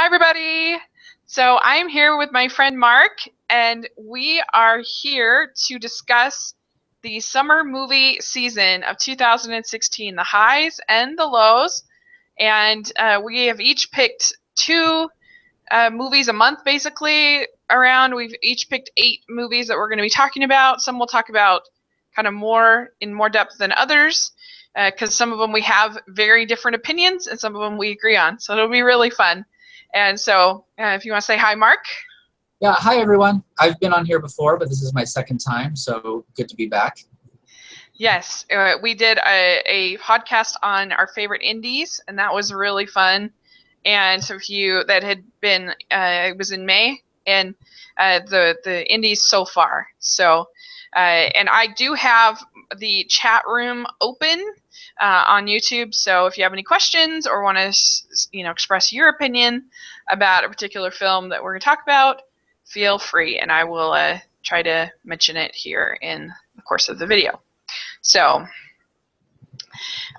Hi, everybody. So I'm here with my friend Mark, and we are here to discuss the summer movie season of 2016, the highs and the lows. And we have each picked two movies a month, basically, around. We've each picked 8 movies that we're going to be talking about. Some we'll talk about kind of in more depth than others, because some of them we have very different opinions, and some of them we agree on. So it'll be really fun. And so, if you want to say hi, Mark. Yeah, hi everyone. I've been on here before, but this is my second time, so good to be back. Yes, we did a podcast on our favorite indies, and that was really fun. And so, if you that had been, it was in May, and the indies so far. So, and I do have the chat room open on YouTube. So if you have any questions or want to, express your opinion about a particular film that we're going to talk about, feel free, and I will try to mention it here in the course of the video. So,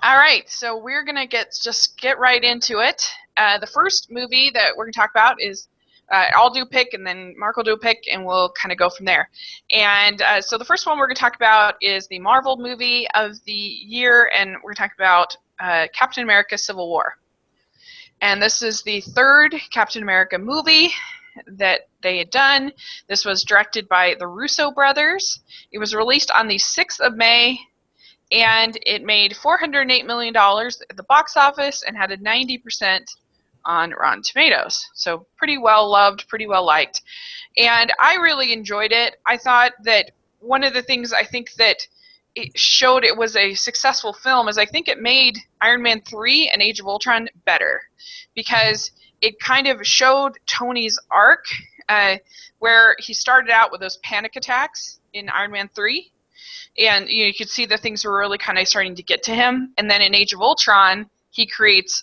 all right, so we're going to get right into it. The first movie that we're going to talk about is I'll do a pick, and then Mark will do a pick, and we'll kind of go from there. And so the first one we're going to talk about is the Marvel movie of the year, and we're going to talk about Captain America: Civil War. And this is the third Captain America movie that they had done. This was directed by the Russo brothers. It was released on the 6th of May, and it made $408 million at the box office and had a 90% on Rotten Tomatoes. So pretty well loved, pretty well liked. And I really enjoyed it. I thought that one of the things I think that it showed it was a successful film is I think it made Iron Man 3 and Age of Ultron better, because it kind of showed Tony's arc, where he started out with those panic attacks in Iron Man 3, and you could see that things were really kind of starting to get to him. And then in Age of Ultron, he creates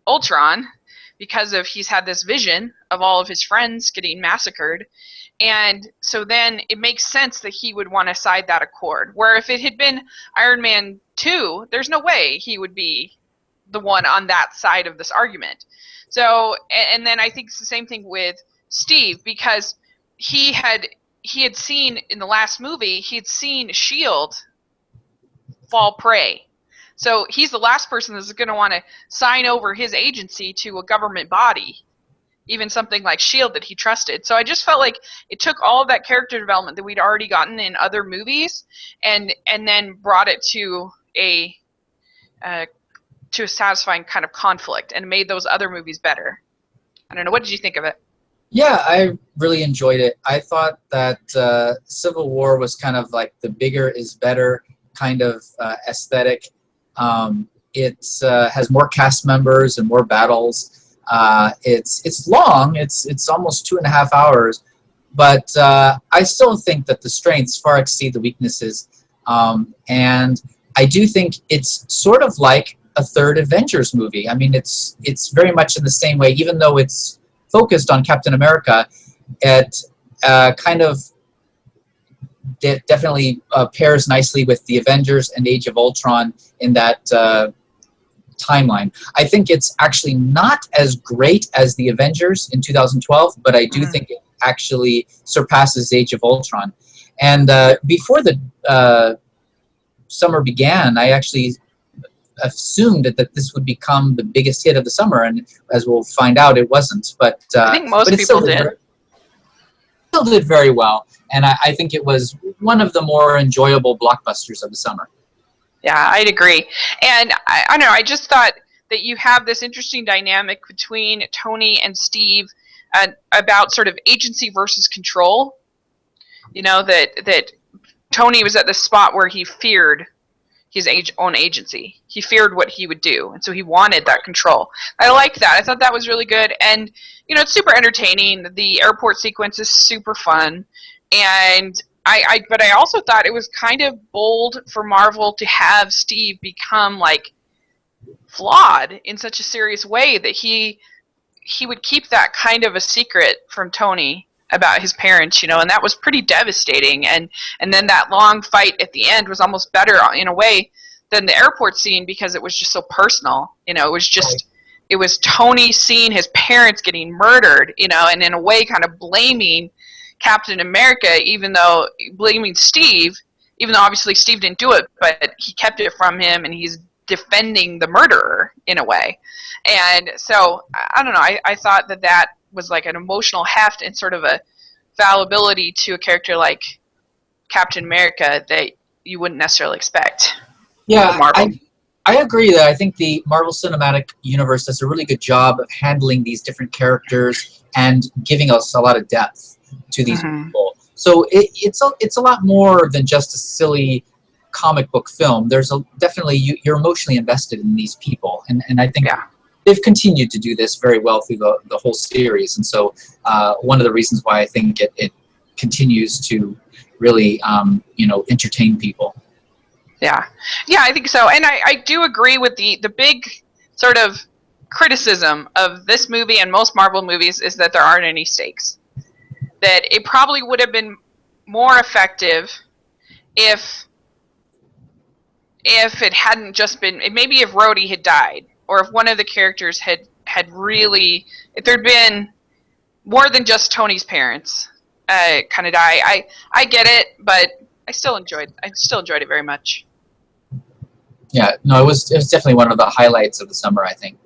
Ultron, because he's had this vision of all of his friends getting massacred. And so then it makes sense that he would want to side that accord. Where if it had been Iron Man 2, there's no way he would be the one on that side of this argument. So, and then I think it's the same thing with Steve, because he had seen in the last movie, he had seen S.H.I.E.L.D. fall prey. So he's the last person that's going to want to sign over his agency to a government body, even something like S.H.I.E.L.D. that he trusted. So I just felt like it took all of that character development that we'd already gotten in other movies, and then brought it to a satisfying kind of conflict, and made those other movies better. I don't know. What did you think of it? Yeah, I really enjoyed it. I thought that Civil War was kind of like the bigger is better kind of aesthetic. It has more cast members and more battles. It's long. It's almost 2.5 hours, but I still think that the strengths far exceed the weaknesses. And I do think it's sort of like a third Avengers movie. I mean, it's very much in the same way, even though it's focused on Captain America. It kind of definitely pairs nicely with the Avengers and Age of Ultron in that timeline. I think it's actually not as great as the Avengers in 2012, but I do think it actually surpasses Age of Ultron. And before the summer began, I actually assumed that this would become the biggest hit of the summer, and as we'll find out, it wasn't. But I think most people did. Still did very well, and I think it was one of the more enjoyable blockbusters of the summer. Yeah, I'd agree. And I don't know, I just thought that you have this interesting dynamic between Tony and Steve about sort of agency versus control. You know, that Tony was at this spot where he feared his own agency. He feared what he would do, and so he wanted that control. I liked that. I thought that was really good, and it's super entertaining. The airport sequence is super fun, and but I also thought it was kind of bold for Marvel to have Steve become like flawed in such a serious way that he would keep that kind of a secret from Tony about his parents, and that was pretty devastating. And then that long fight at the end was almost better in a way than the airport scene, because it was just so personal. It was just it was Tony seeing his parents getting murdered, you know, and in a way kind of blaming Captain America, even though blaming Steve, even though obviously Steve didn't do it, but he kept it from him, and he's defending the murderer in a way. And so I don't know. I thought that was like an emotional heft and sort of a fallibility to a character like Captain America that you wouldn't necessarily expect. Yeah, I agree that I think the Marvel Cinematic Universe does a really good job of handling these different characters and giving us a lot of depth to these people. So it's a lot more than just a silly comic book film. There's definitely you're emotionally invested in these people, and I think they've continued to do this very well through the whole series. And so one of the reasons why I think it continues to really entertain people. Yeah, I think so, and I do agree with the big sort of criticism of this movie and most Marvel movies is that there aren't any stakes. That it probably would have been more effective if it hadn't just been, maybe if Rhodey had died, or if one of the characters had really, if there'd been more than just Tony's parents kind of die. I get it, but I still enjoyed it very much. Yeah, no, it was definitely one of the highlights of the summer, I think.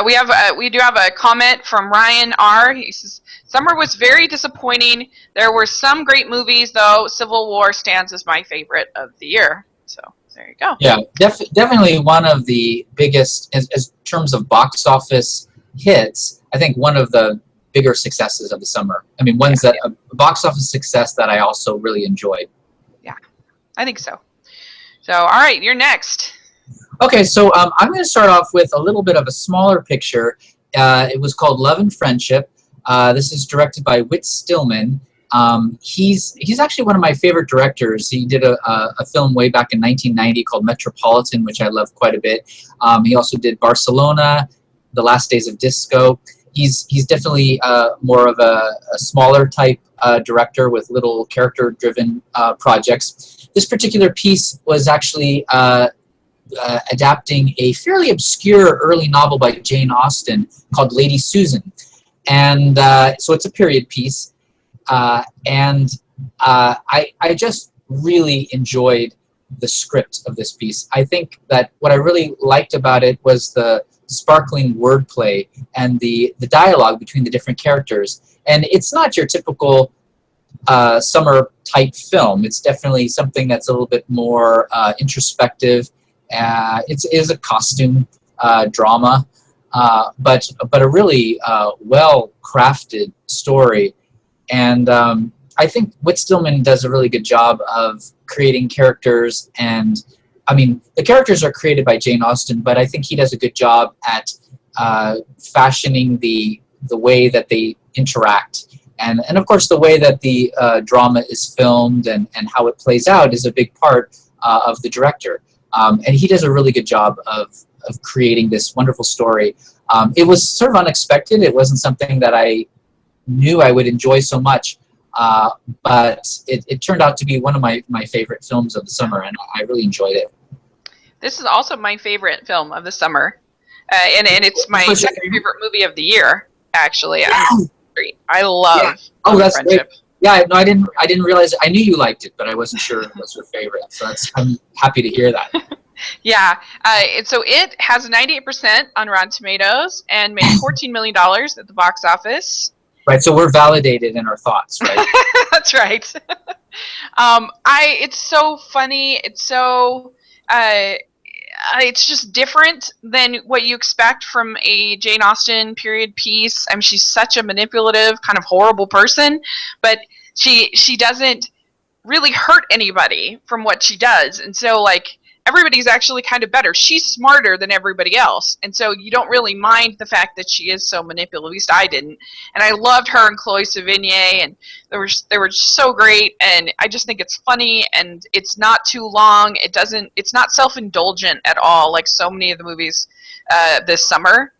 We do have a comment from Ryan R. He says, "Summer was very disappointing. There were some great movies, though. Civil War stands as my favorite of the year." So there you go. Yeah, definitely one of the biggest, as terms of box office hits, I think one of the bigger successes of the summer. I mean, a box office success that I also really enjoyed. Yeah, I think so. So, all right, you're next. Okay, so I'm going to start off with a little bit of a smaller picture. It was called Love and Friendship. This is directed by Whit Stillman. He's actually one of my favorite directors. He did a film way back in 1990 called Metropolitan, which I love quite a bit. He also did Barcelona, The Last Days of Disco. He's definitely more of a smaller type director with little character-driven projects. This particular piece was actually adapting a fairly obscure early novel by Jane Austen called Lady Susan. And so it's a period piece. And I just really enjoyed the script of this piece. I think that what I really liked about it was the sparkling wordplay and the dialogue between the different characters. And it's not your typical summer type film. It's definitely something that's a little bit more introspective. It is a costume drama, but a really well crafted story. And I think Whit Stillman does a really good job of creating characters. And I mean, the characters are created by Jane Austen, but I think he does a good job at fashioning the way that they interact. And of course, the way that the drama is filmed and how it plays out is a big part of the director. And he does a really good job of creating this wonderful story. It was sort of unexpected. It wasn't something that I knew I would enjoy so much. But it turned out to be one of my favorite films of the summer, and I really enjoyed it. This is also my favorite film of the summer. And it's my second favorite movie of the year, actually. Yeah. I love that's Friendship. Great. Yeah, no, I didn't realize. I knew you liked it, but I wasn't sure it was your favorite. So I'm happy to hear that. Yeah, so it has 98% on Rotten Tomatoes and made $14 million at the box office. Right, so we're validated in our thoughts, right? That's right. It's so funny. It's so it's just different than what you expect from a Jane Austen period piece. I mean, she's such a manipulative, kind of horrible person, but she doesn't really hurt anybody from what she does. And so, like, everybody's actually kind of better. She's smarter than everybody else. And so you don't really mind the fact that she is so manipulative. At least I didn't. And I loved her and Chloe Sevigny, and they were so great. And I just think it's funny, and it's not too long. It's not self-indulgent at all, like so many of the movies this summer.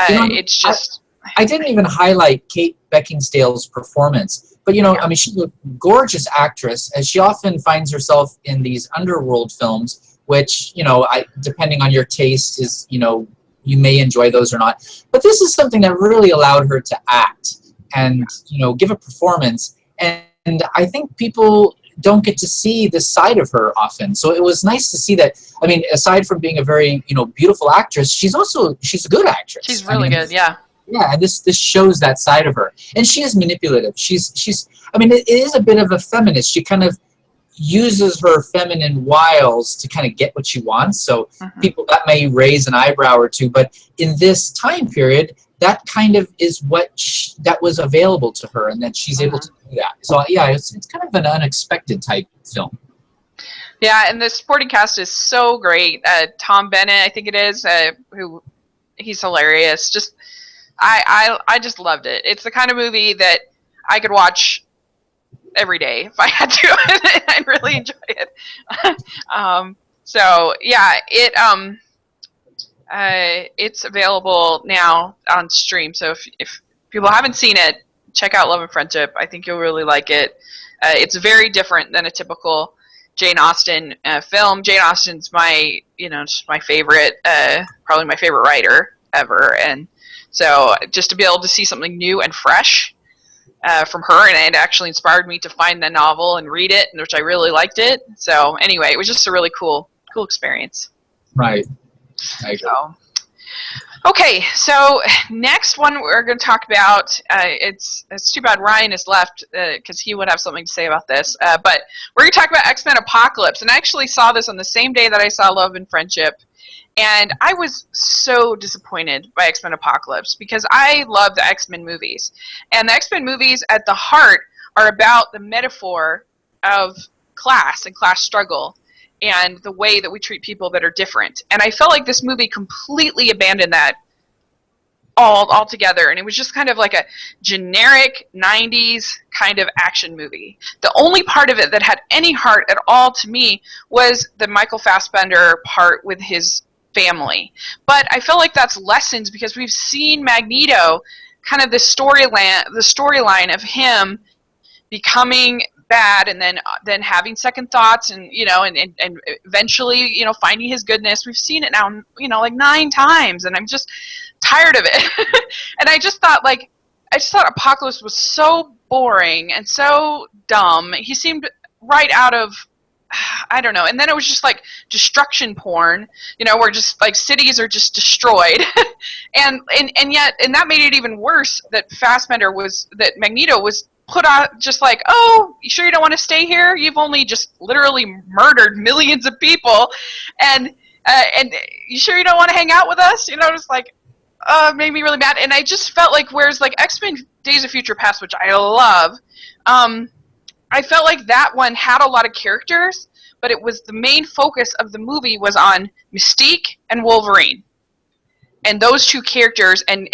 It's just... I didn't even highlight Kate Beckinsale's performance. But, I mean, she's a gorgeous actress, and she often finds herself in these underworld films, which, depending on your taste, is, you may enjoy those or not. But this is something that really allowed her to act and, you know, give a performance. And I think people don't get to see this side of her often. So it was nice to see that. I mean, aside from being a very, you know, beautiful actress, she's a good actress. She's really good, yeah. Yeah, and this shows that side of her. And she is manipulative. She's I mean, it is a bit of a feminist. She kind of uses her feminine wiles to kind of get what she wants. So people, that may raise an eyebrow or two, but in this time period, that kind of is what that was available to her, and that she's able to do that. So yeah, it's kind of an unexpected type film. Yeah, and the supporting cast is so great. Tom Bennett, I think it is, who he's hilarious. Just I just loved it. It's the kind of movie that I could watch every day if I had to. I'd really enjoy it. So yeah, it's available now on stream. So if people haven't seen it, check out Love and Friendship. I think you'll really like it. It's very different than a typical Jane Austen film. Jane Austen's my favorite, probably my favorite writer ever, and so just to be able to see something new and fresh from her, and it actually inspired me to find the novel and read it, which I really liked it. So anyway, it was just a really cool experience. Right. So, okay, so next one we're going to talk about, it's too bad Ryan is left because he would have something to say about this, but we're going to talk about X-Men Apocalypse, and I actually saw this on the same day that I saw Love and Friendship, and I was so disappointed by X-Men Apocalypse because I love the X-Men movies, and the X-Men movies at the heart are about the metaphor of class and class struggle, and the way that we treat people that are different. And I felt like this movie completely abandoned that altogether, and it was just kind of like a generic 90s kind of action movie. The only part of it that had any heart at all to me was the Michael Fassbender part with his family. But I feel like that's lessened because we've seen Magneto, kind of the storyline of him becoming bad and then having second thoughts and and eventually finding his goodness. We've seen it now like 9 times, and I'm just tired of it. And I just thought Apocalypse was so boring and so dumb. He seemed right out of, I don't know. And then it was just like destruction porn, where just like cities are just destroyed. and that made it even worse that Magneto was put out just like, oh, you sure you don't want to stay here? You've only just literally murdered millions of people, and you sure you don't want to hang out with us? Just like, made me really mad. And I just felt like, whereas like X-Men Days of Future Past, which I love, I felt like that one had a lot of characters, but it was the main focus of the movie was on Mystique and Wolverine. And those two characters, and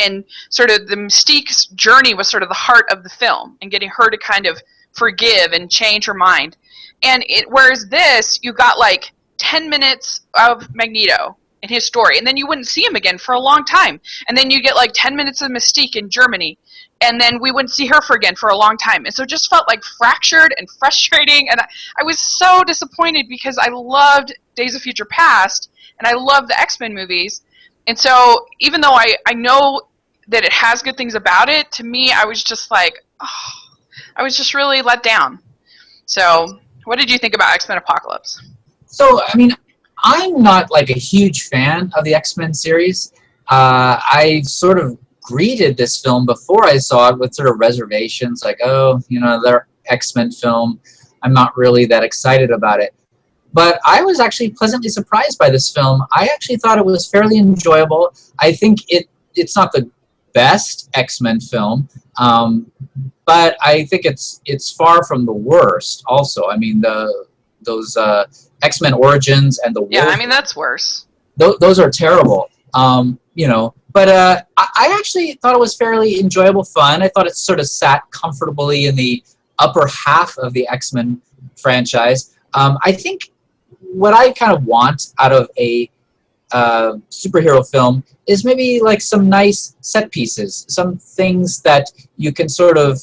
sort of the Mystique's journey was sort of the heart of the film, and getting her to kind of forgive and change her mind. And whereas this, you got like 10 minutes of Magneto and his story, and then you wouldn't see him again for a long time. And then you get like 10 minutes of Mystique in Germany, and then we wouldn't see her again for a long time. And so it just felt like fractured and frustrating, and I was so disappointed because I loved Days of Future Past, and I loved the X-Men movies. And so even though I know that it has good things about it, to me, I was just like, oh, I was just really let down. So what did you think about X-Men Apocalypse? So, I mean, I'm not like a huge fan of the X-Men series. I sort of greeted this film before I saw it with sort of reservations, like, oh, their X-Men film. I'm not really that excited about it. But I was actually pleasantly surprised by this film. I actually thought it was fairly enjoyable. I think it's not the best X-Men film, but I think it's far from the worst also. I mean, those X-Men Origins and the Wolf, yeah, I mean, that's worse. Those are terrible. But I actually thought it was fairly enjoyable fun. I thought it sort of sat comfortably in the upper half of the X-Men franchise. I think what I kind of want out of a superhero film is maybe like some nice set pieces, some things that you can sort of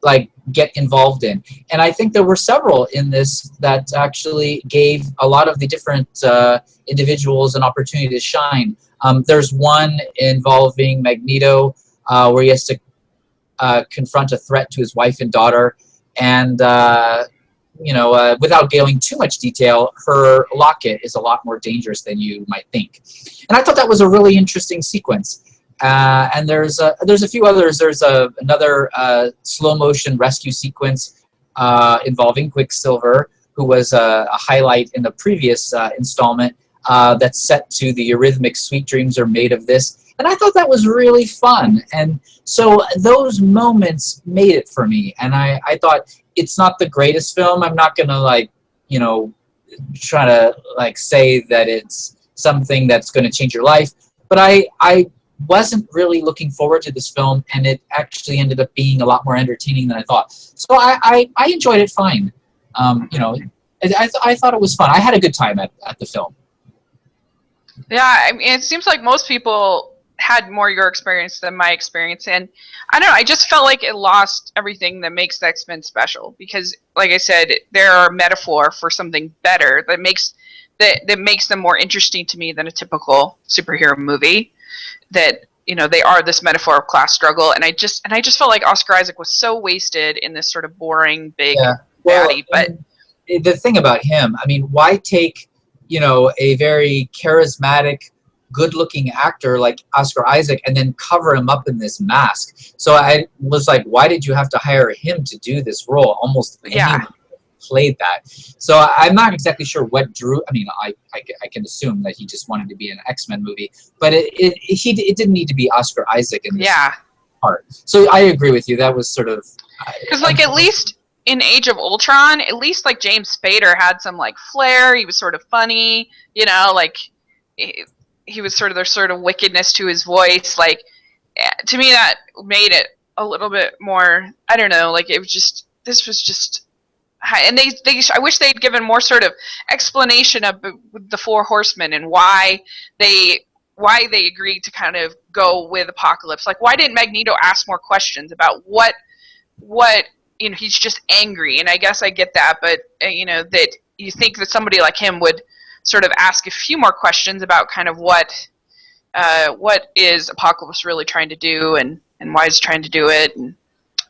like get involved in. And I think there were several in this that actually gave a lot of the different individuals an opportunity to shine. There's one involving Magneto where he has to confront a threat to his wife and daughter, and without going too much detail, her locket is a lot more dangerous than you might think. And I thought that was a really interesting sequence. And there's a few others. There's another slow motion rescue sequence involving Quicksilver, who was a highlight in the previous installment. That's set to the Eurythmics' "Sweet Dreams Are Made of This," and I thought that was really fun. And so those moments made it for me. And I thought, it's not the greatest film. I'm not gonna try to say that it's something that's going to change your life. But I wasn't really looking forward to this film, and it actually ended up being a lot more entertaining than I thought. So I enjoyed it fine. I thought it was fun. I had a good time at the film. Yeah, I mean, it seems like most people had more your experience than my experience, and I don't know, I just felt like it lost everything that makes the X-Men special, because like I said, they're a metaphor for something better that makes them more interesting to me than a typical superhero movie. That, they are this metaphor of class struggle, and I just felt like Oscar Isaac was so wasted in this sort of boring big baddie. But the thing about him, I mean, why take a very charismatic, good-looking actor like Oscar Isaac and then cover him up in this mask? So I was like, why did you have to hire him to do this role? Almost anyone played that. So I'm not exactly sure what drew. I mean, I can assume that he just wanted to be in an X-Men movie, but it didn't need to be Oscar Isaac in this part. So I agree with you. That was sort of because at least in Age of Ultron, at least James Spader had some flair. He was sort of funny, he was sort of, there's sort of wickedness to his voice. To me, that made it a little bit more, I don't know, it was just, this was just, and I wish they'd given more sort of explanation of the Four Horsemen and why they agreed to kind of go with Apocalypse. Why didn't Magneto ask more questions about what he's just angry? And I guess I get that, but that you think that somebody like him would sort of ask a few more questions about kind of what is Apocalypse really trying to do, and why he's trying to do it.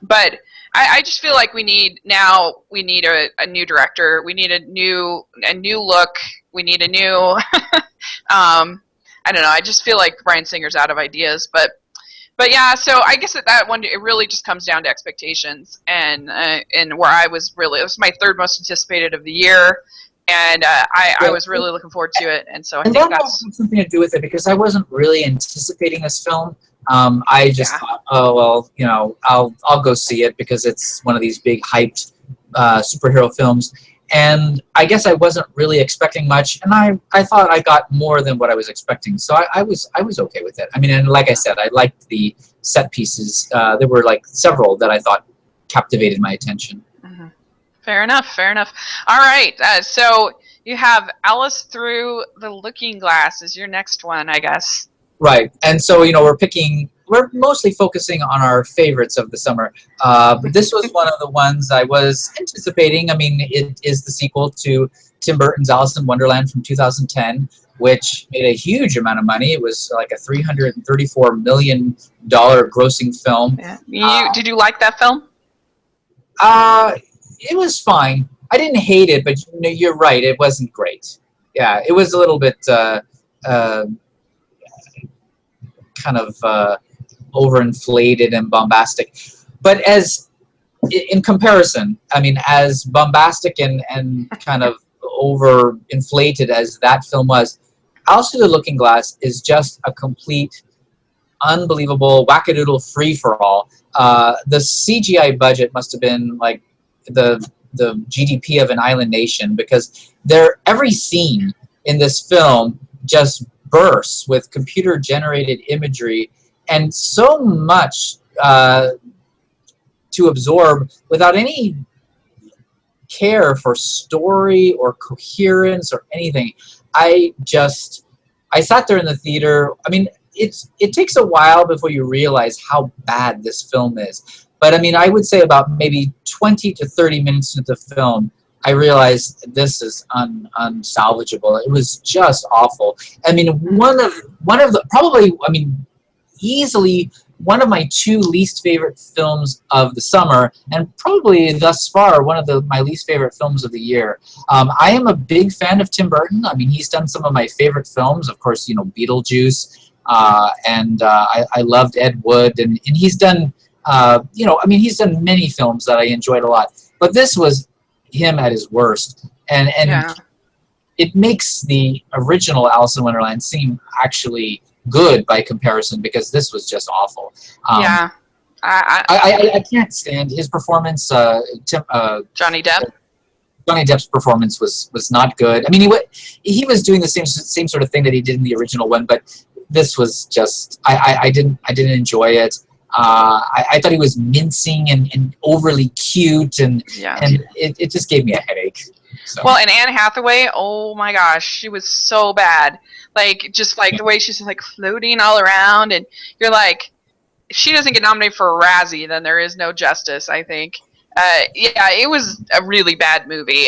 But I just feel like we need a new director. We need a new look. We need a new I don't know. I just feel like Bryan Singer's out of ideas, but yeah. So I guess that one, it really just comes down to expectations, and where it was my third most anticipated of the year, and I was really looking forward to it, and so I think that's something to do with it, because I wasn't really anticipating this film. I just thought, oh well, I'll go see it because it's one of these big hyped superhero films, and I guess I wasn't really expecting much, and I thought I got more than what I was expecting, so I was okay with it. I mean, and like I said, I liked the set pieces. There were several that I thought captivated my attention. Mm-hmm. Fair enough. All right, so you have Alice Through the Looking Glass is your next one, I guess. Right, and so we're mostly focusing on our favorites of the summer, but this was one of the ones I was anticipating. I mean, it is the sequel to Tim Burton's Alice in Wonderland from 2010, which made a huge amount of money. It was a $334 million grossing film. Yeah. Did you like that film? It was fine. I didn't hate it, but you're right, it wasn't great. Yeah, it was a little bit kind of overinflated and bombastic, but in comparison, I mean, as bombastic and kind of overinflated as that film was, Alice Through the Looking Glass is just a complete, unbelievable wackadoodle free-for-all. The CGI budget must have been the GDP of an island nation, because every scene in this film just bursts with computer-generated imagery, and so much to absorb without any care for story or coherence or anything. I sat there in the theater. I mean, it takes a while before you realize how bad this film is. But I mean, I would say about maybe 20 to 30 minutes into the film, I realized this is unsalvageable. It was just awful. I mean, one of the probably, I mean, easily one of my two least favorite films of the summer, and probably thus far one of my least favorite films of the year. I am a big fan of Tim Burton. I mean, he's done some of my favorite films. Of course, you know, Beetlejuice, and I loved Ed Wood, and he's done, you know, I mean, he's done many films that I enjoyed a lot. But this was him at his worst, and Yeah. it makes the original Alice in Wonderland seem actually good by comparison, because this was just awful. Yeah. I can't stand his performance. Johnny Depp. Johnny Depp's performance was not good. I mean, he was doing the same sort of thing that he did in the original one, but this was just I didn't enjoy it. I thought he was mincing and overly cute, and it just gave me a headache. So. Well, and Anne Hathaway, oh my gosh, she was so bad. Like, just like the way she's like floating all around, and you're like, if she doesn't get nominated for a Razzie, then there is no justice, I think. Yeah, it was a really bad movie.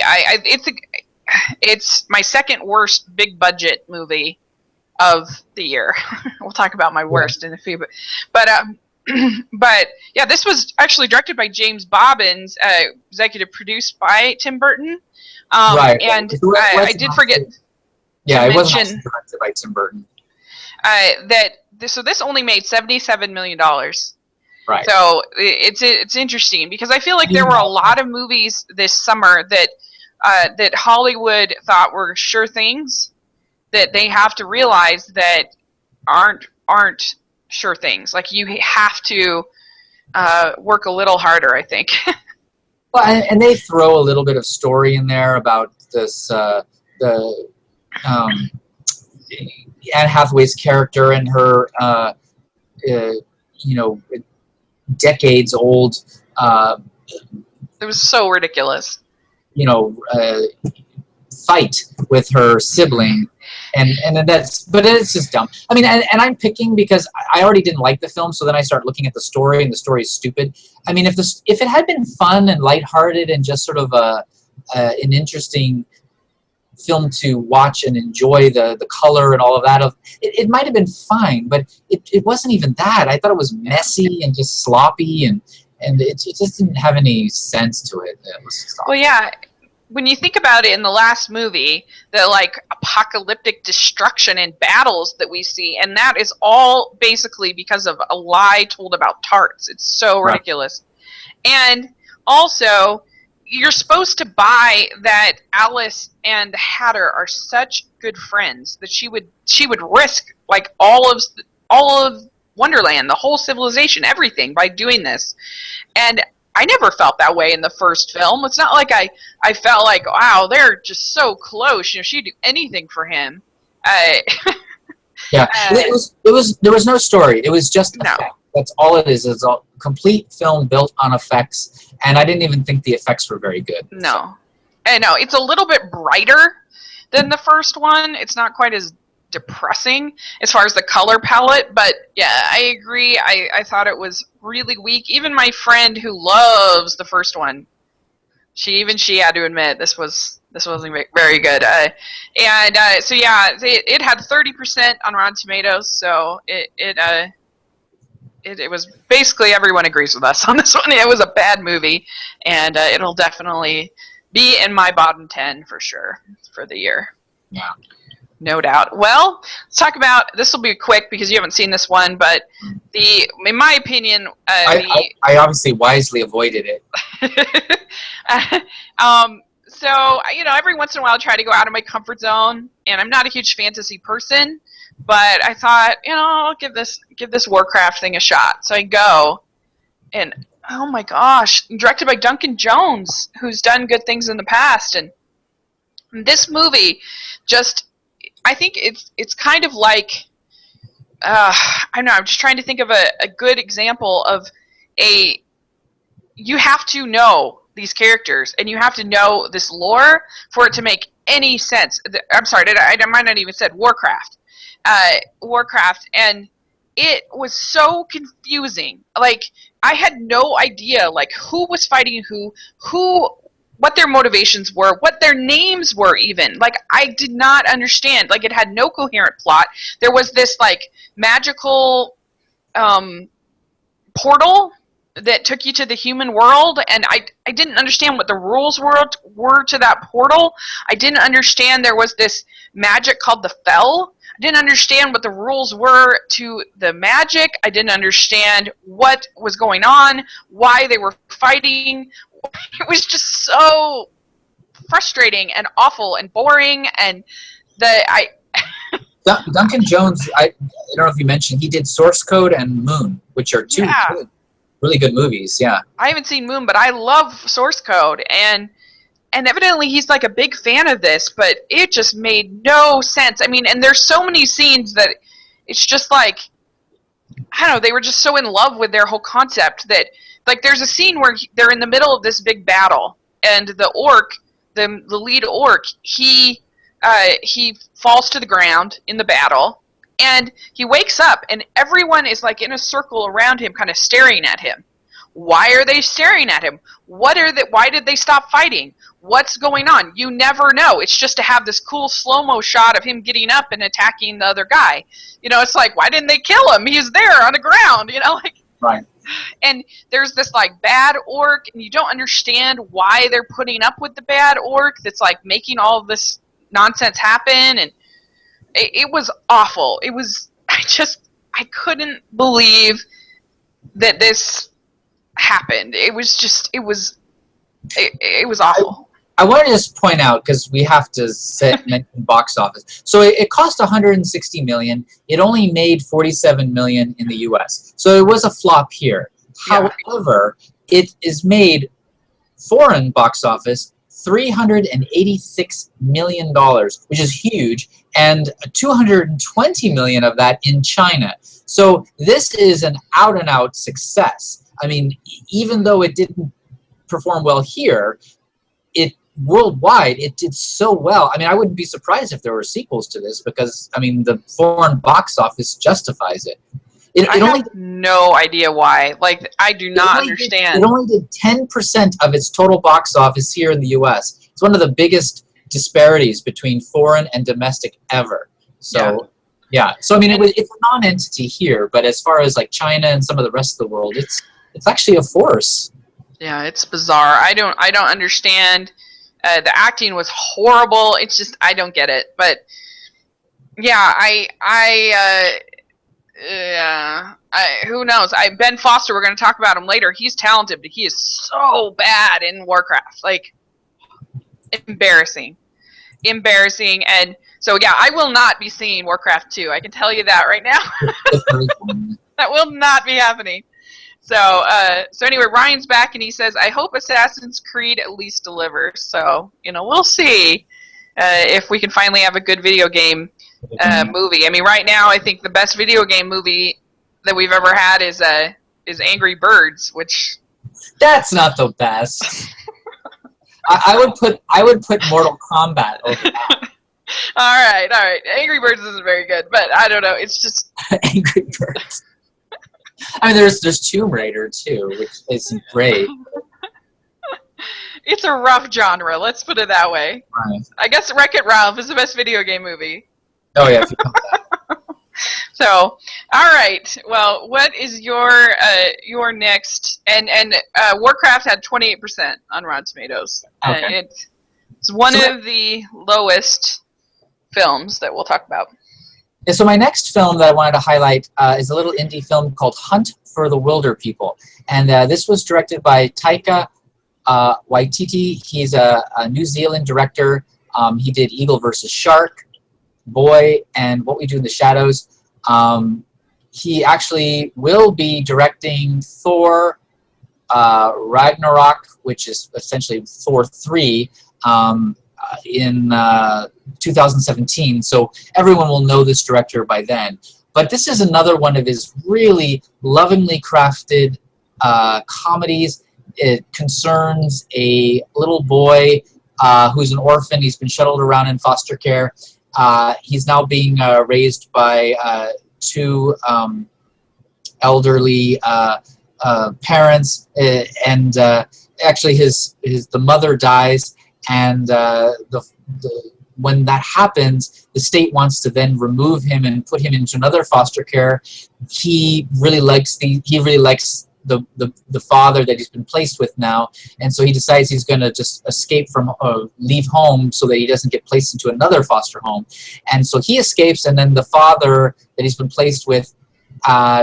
It's my second worst big budget movie of the year. We'll talk about my worst in a few, but but yeah, this was actually directed by James Bobbins, executive produced by Tim Burton. Right. And I did forget to mention wasn't directed by Tim Burton. So this only made $77 million. Right. So it's interesting, because I feel like there were a lot of movies this summer that that Hollywood thought were sure things that they have to realize that aren't sure things. Like, you have to work a little harder, I think. Well, and they throw a little bit of story in there about this Anne Hathaway's character and her you know, decades old. It was so ridiculous. You know, fight with her sibling, and that's, but it's just dumb. I mean, and I'm picking because I already didn't like the film, so then I start looking at the story, and the story is stupid. I mean, if it had been fun and lighthearted and just sort of an interesting film to watch and enjoy the color and all of that, it might have been fine, but it wasn't even that. I thought it was messy and just sloppy, and it just didn't have any sense to it. It was just awful. Well, yeah. When you think about it, in the last movie, the like apocalyptic destruction and battles that we see, and that is all basically because of a lie told about tarts. It's so ridiculous. And also, you're supposed to buy that Alice and the Hatter are such good friends that she would risk like all of Wonderland, the whole civilization, everything, by doing this. And I never felt that way in the first film. It's not like I felt like, wow, they're just so close. You know, she'd do anything for him. Yeah, there was no story. It was just effect. That's all it is. It's a complete film built on effects, and I didn't even think the effects were very good. No, I know it's a little bit brighter than the first one. It's not quite as depressing as far as the color palette, but yeah, I agree. I thought it was really weak. Even my friend who loves the first one, she had to admit this wasn't very good. So yeah, it had 30% on Rotten Tomatoes, so it was basically everyone agrees with us on this one. It was a bad movie, and it'll definitely be in my bottom 10 for sure for the year. Yeah. No doubt. Well, let's talk about, this will be quick because you haven't seen this one, but in my opinion, I obviously wisely avoided it. So, you know, every once in a while I try to go out of my comfort zone, and I'm not a huge fantasy person, but I thought, you know, I'll give this Warcraft thing a shot. So I go, and oh my gosh, directed by Duncan Jones, who's done good things in the past, and this movie just, I think it's kind of like, I don't know, I'm just trying to think of a good example of you have to know these characters, and you have to know this lore for it to make any sense. I'm sorry, I might not even said Warcraft. Warcraft, and it was so confusing. Like, I had no idea, like, who was fighting who what their motivations were, what their names were even. Like, I did not understand. Like, it had no coherent plot. There was this, like, magical portal that took you to the human world, and I didn't understand what the rules were to that portal. I didn't understand there was this magic called the Fel. I didn't understand what the rules were to the magic. I didn't understand what was going on, why they were fighting. It was just so frustrating and awful and boring, and Duncan Jones, I don't know if you mentioned, he did Source Code and Moon, which are two really good movies. Yeah, I haven't seen Moon, but I love Source Code, and evidently he's like a big fan of this, but it just made no sense. I mean, and there's so many scenes that it's just like, I don't know, they were just so in love with their whole concept that, like, there's a scene where they're in the middle of this big battle, and the orc, the lead orc, he falls to the ground in the battle, and he wakes up, and everyone is like in a circle around him, kind of staring at him. Why are they staring at him? Why did they stop fighting? What's going on? You never know. It's just to have this cool slow-mo shot of him getting up and attacking the other guy. You know, it's like, why didn't they kill him? He's there on the ground, you know, like. Right. And there's this like bad orc, and you don't understand why they're putting up with the bad orc that's like making all of this nonsense happen, and it was awful. It was, I couldn't believe that this happened. It was awful. I want to just point out, because we have to mention box office. So it cost $160 million. It only made $47 million in the U.S. So it was a flop here. Yeah. However, it is made foreign box office $386 million, which is huge, and $220 million of that in China. So this is an out-and-out success. I mean, even though it didn't perform well here, worldwide, it did so well. I mean, I wouldn't be surprised if there were sequels to this, because, I mean, the foreign box office justifies it. I have no idea why. Like, I do not understand. It only did 10% of its total box office here in the U.S. It's one of the biggest disparities between foreign and domestic ever. So, yeah. So, I mean, it's a non-entity here, but as far as, like, China and some of the rest of the world, it's actually a force. Yeah, it's bizarre. I don't understand. The acting was horrible. It's just, I don't get it. But yeah, who knows? Ben Foster, we're going to talk about him later. He's talented, but he is so bad in Warcraft. Like, embarrassing. And so, yeah, I will not be seeing Warcraft 2. I can tell you that right now. That will not be happening. So anyway, Ryan's back, and he says, I hope Assassin's Creed at least delivers. So, you know, we'll see if we can finally have a good video game movie. I mean, right now, I think the best video game movie that we've ever had is Angry Birds, which... That's not the best. I would put Mortal Kombat over that. All right. Angry Birds isn't very good, but I don't know. It's just... Angry Birds. I mean, there's Tomb Raider, too, which isn't great. It's a rough genre, let's put it that way. Right. I guess Wreck-It Ralph is the best video game movie. Oh, yeah, if you count that. So, all right. Well, what is your next? And Warcraft had 28% on Rotten Tomatoes. Okay. It's one of the lowest films that we'll talk about. And so my next film that I wanted to highlight is a little indie film called Hunt for the Wilder People. And this was directed by Taika Waititi. He's a New Zealand director. He did Eagle vs. Shark, Boy, and What We Do in the Shadows. He actually will be directing Thor Ragnarok, which is essentially Thor 3, in 2017, so everyone will know this director by then. But this is another one of his really lovingly crafted comedies. It concerns a little boy who's an orphan. He's been shuttled around in foster care. He's now being raised by two elderly parents, and actually the mother dies, and when that happens, the state wants to then remove him and put him into another foster care. He really likes the father that he's been placed with now, and so he decides he's going to just escape from leave home so that he doesn't get placed into another foster home. And so he escapes, and then the father that he's been placed with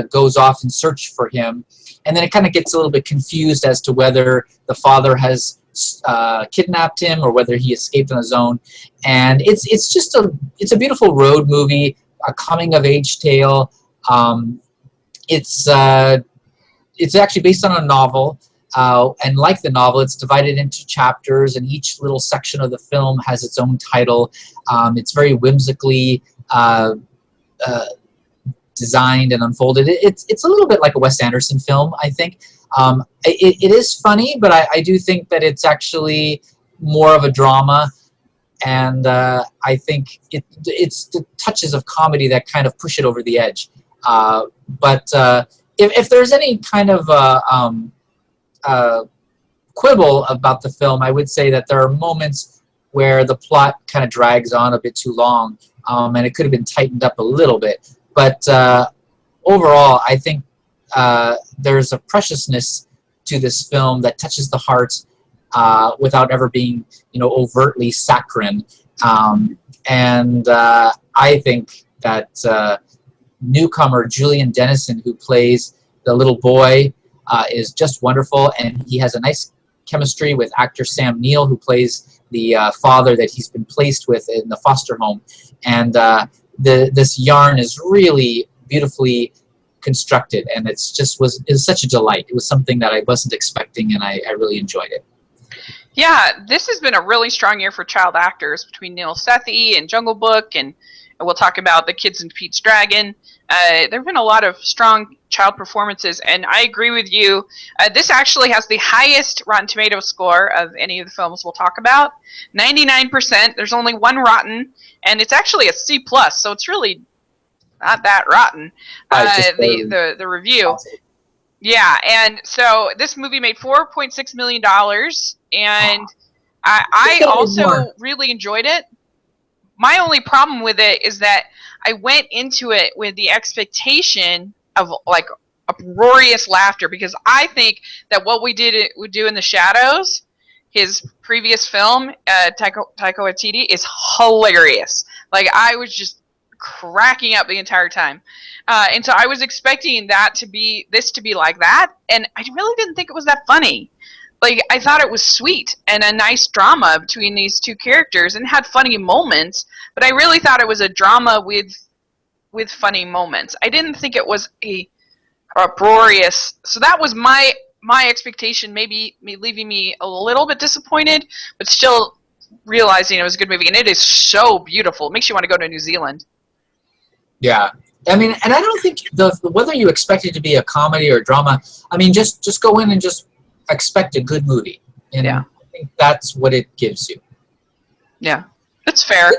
goes off in search for him, and then it kind of gets a little bit confused as to whether the father has kidnapped him or whether he escaped on his own. And it's a beautiful road movie, a coming of age tale. It's actually based on a novel, and like the novel, it's divided into chapters, and each little section of the film has its own title. It's very whimsically designed and unfolded. It's a little bit like a Wes Anderson film, I think. It is funny, but I do think that it's actually more of a drama, and I think it's the touches of comedy that kind of push it over the edge. But if there's any kind of quibble about the film, I would say that there are moments where the plot kind of drags on a bit too long, and it could have been tightened up a little bit. But overall, I think there's a preciousness to this film that touches the heart without ever being, overtly saccharine. And I think that newcomer Julian Dennison, who plays the little boy, is just wonderful, and he has a nice chemistry with actor Sam Neill, who plays the father that he's been placed with in the foster home. And this yarn is really beautifully constructed, and it was such a delight. It was something that I wasn't expecting, and I really enjoyed it. Yeah, this has been a really strong year for child actors between Neil Sethi and Jungle Book, and we'll talk about The Kids in Pete's Dragon. There have been a lot of strong child performances, and I agree with you. This actually has the highest Rotten Tomatoes score of any of the films we'll talk about. 99%. There's only one rotten, and it's actually a C+, so it's really not that rotten. The review. Yeah, and so this movie made $4.6 million, and I also really enjoyed it. My only problem with it is that I went into it with the expectation of like uproarious laughter, because I think that what we would do in the Shadows, his previous film, Taika Waititi, is hilarious. Like, I was just cracking up the entire time, and so I was expecting this to be like that, and I really didn't think it was that funny. Like, I thought it was sweet and a nice drama between these two characters, and had funny moments, but I really thought it was a drama with funny moments. I didn't think it was a uproarious. So that was my expectation, maybe leaving me a little bit disappointed, but still realizing it was a good movie, and it is so beautiful. It makes you want to go to New Zealand. Yeah. I mean, and I don't think whether you expect it to be a comedy or a drama, I mean, just go in and just expect a good movie. And yeah. I think that's what it gives you. Yeah, that's fair.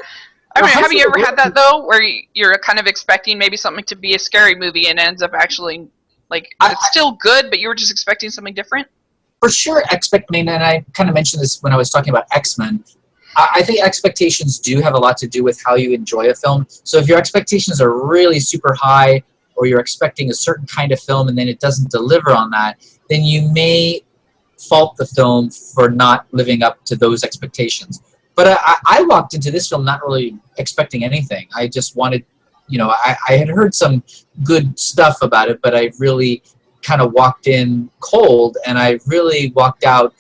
I mean, have you ever had that, though, where you're kind of expecting maybe something to be a scary movie and ends up actually, it's still good, but you were just expecting something different? For sure, and I kind of mentioned this when I was talking about X-Men. I think expectations do have a lot to do with how you enjoy a film. So if your expectations are really super high, or you're expecting a certain kind of film and then it doesn't deliver on that, then you may fault the film for not living up to those expectations. But I walked into this film not really expecting anything. I just wanted, I had heard some good stuff about it, but I really kind of walked in cold, and I really walked out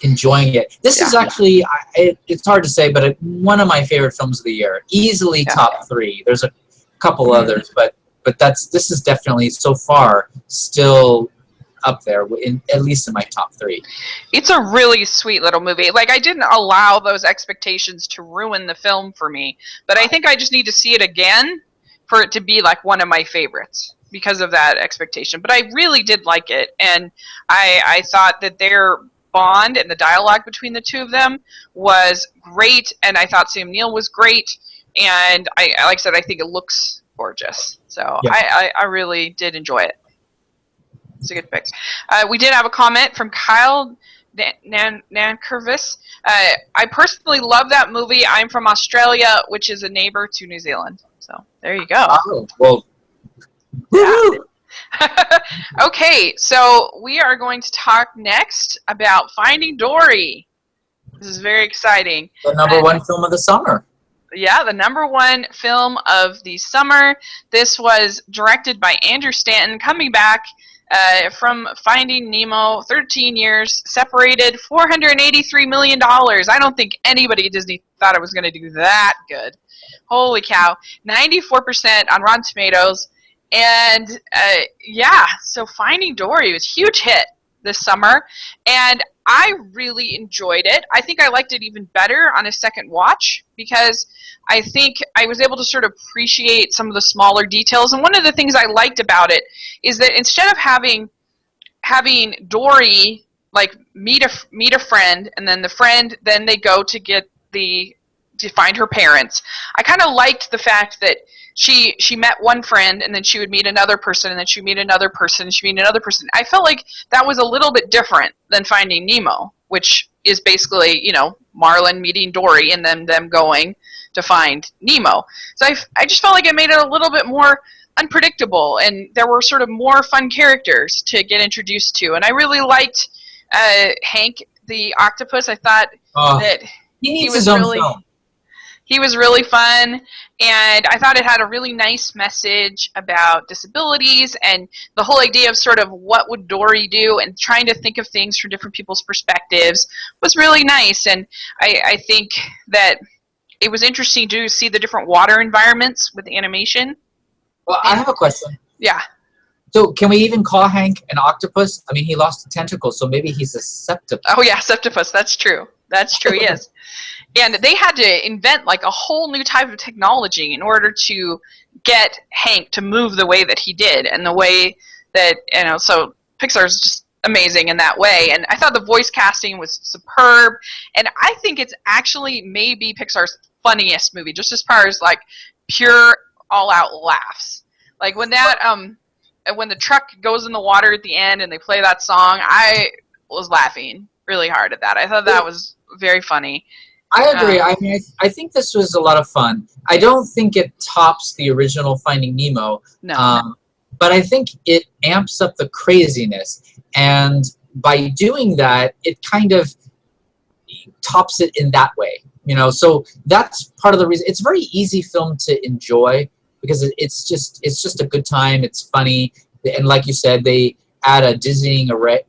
enjoying it. This is actually, it's hard to say, but one of my favorite films of the year. Easily top 3. There's a couple others, but this is definitely so far still up there, at least in my top 3. It's a really sweet little movie. Like, I didn't allow those expectations to ruin the film for me, but I think I just need to see it again for it to be like one of my favorites because of that expectation. But I really did like it, and I thought that their bond and the dialogue between the two of them was great, and I thought Sam Neill was great, and like I said, I think it looks gorgeous. So yeah. I really did enjoy it. It's a good pick. We did have a comment from Kyle Nankervis. I personally love that movie. I'm from Australia, which is a neighbor to New Zealand. So there you go. Oh, well, yeah. Okay, so we are going to talk next about Finding Dory. This is very exciting. The number one film of the summer. Yeah, the number one film of the summer. This was directed by Andrew Stanton, coming back from Finding Nemo, 13 years, separated $483 million. I don't think anybody at Disney thought it was going to do that good. Holy cow. 94% on Rotten Tomatoes. And yeah, so Finding Dory was a huge hit this summer. And I really enjoyed it. I think I liked it even better on a second watch because I think I was able to sort of appreciate some of the smaller details. And one of the things I liked about it is that instead of having Dory like meet a friend, and then the friend, then they go to find her parents. I kind of liked the fact that she met one friend, and then she would meet another person, and then she would meet another person, and she would meet another person. I felt like that was a little bit different than Finding Nemo, which is basically, Marlin meeting Dory and then them going to find Nemo. So I just felt like it made it a little bit more unpredictable, and there were sort of more fun characters to get introduced to. And I really liked Hank the octopus. I thought that he was really film. He was really fun, and I thought it had a really nice message about disabilities and the whole idea of sort of what would Dory do, and trying to think of things from different people's perspectives was really nice. And I think that it was interesting to see the different water environments with animation. Well, I have a question. Yeah. So can we even call Hank an octopus? I mean, he lost a tentacle, so maybe he's a septopus. Oh, yeah, septopus. That's true. That's true, he is. And they had to invent like a whole new type of technology in order to get Hank to move the way that he did, and the way that, so Pixar is just amazing in that way. And I thought the voice casting was superb, and I think it's actually maybe Pixar's funniest movie, just as far as like pure all-out laughs. Like when the truck goes in the water at the end and they play that song, I was laughing really hard at that. I thought that was very funny. I agree. I mean, I think this was a lot of fun. I don't think it tops the original Finding Nemo. No. But I think it amps up the craziness. And by doing that, it kind of tops it in that way. So that's part of the reason. It's a very easy film to enjoy because it's just a good time. It's funny. And like you said, they add a dizzying array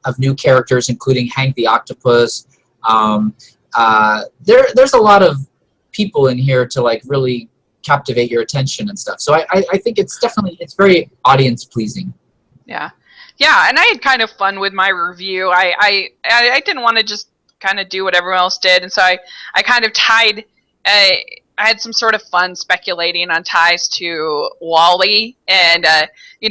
of new characters, including Hank the octopus. There's a lot of people in here to like really captivate your attention and stuff. So I think it's very audience pleasing. Yeah, and I had kind of fun with my review. I didn't want to just kind of do what everyone else did, and so I kind of tied. I had some sort of fun speculating on ties to WALL-E, and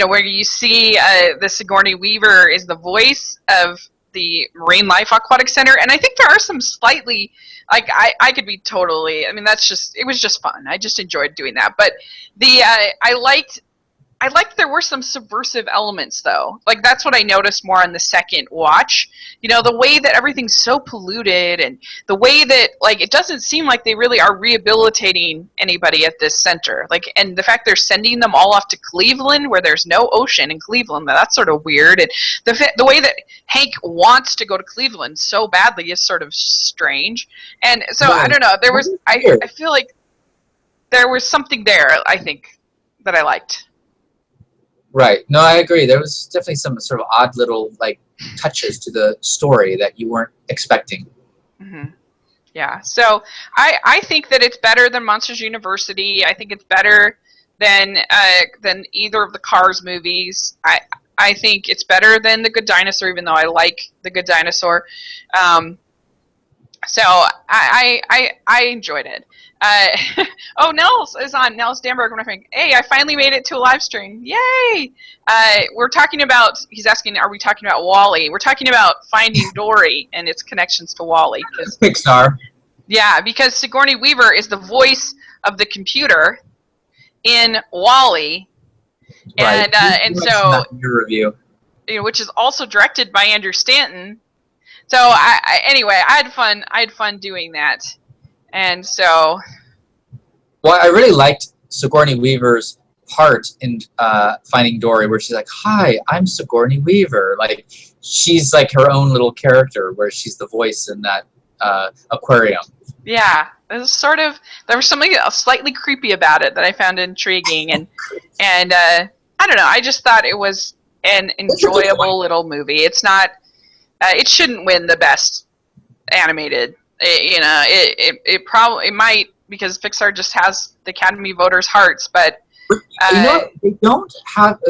where you see the Sigourney Weaver is the voice of the Marine Life Aquatic Center, and I think there are some slightly, like, I could be totally, I mean, it was just fun. I just enjoyed doing that. But I liked there were some subversive elements, though. Like, that's what I noticed more on the second watch. The way that everything's so polluted, and the way that, like, it doesn't seem like they really are rehabilitating anybody at this center. Like, and the fact they're sending them all off to Cleveland, where there's no ocean in Cleveland, that's sort of weird. And the way that Hank wants to go to Cleveland so badly is sort of strange. And so, I don't know, I feel like there was something there, I think, that I liked. Right. No, I agree. There was definitely some sort of odd little like touches to the story that you weren't expecting. Mm-hmm. Yeah. So I think that it's better than Monsters University. I think it's better than either of the Cars movies. I think it's better than The Good Dinosaur, even though I like The Good Dinosaur. So I enjoyed it. Nels is on. Nels Damberg, my friend. Hey, I finally made it to a live stream. Yay! We're talking about, he's asking, are we talking about WALL-E? We're talking about Finding Dory and its connections to WALL-E. Pixar. Yeah, because Sigourney Weaver is the voice of the computer in WALL-E. Right. And so your review. which is also directed by Andrew Stanton. So anyway, I had fun. I had fun doing that, and so. Well, I really liked Sigourney Weaver's part in Finding Dory, where she's like, "Hi, I'm Sigourney Weaver." Like, she's like her own little character, where she's the voice in that aquarium. Yeah, it was sort of, there was something slightly creepy about it that I found intriguing, and I don't know. I just thought it was an enjoyable little movie. It's not. It shouldn't win the best animated. It might, because Pixar just has the Academy voters' hearts, but. You know what? They don't have.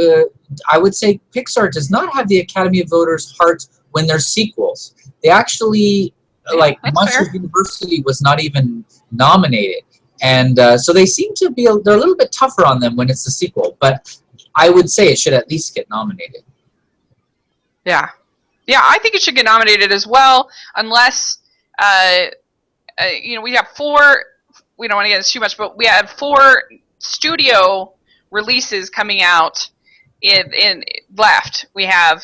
I would say Pixar does not have the Academy voters' hearts when they're sequels. They actually, like Monsters University was not even nominated, and so they seem to be. They're a little bit tougher on them when it's a sequel. But I would say it should at least get nominated. Yeah, I think it should get nominated as well, unless we have 4. We don't want to get into too much, but we have 4 studio releases coming out in left. We have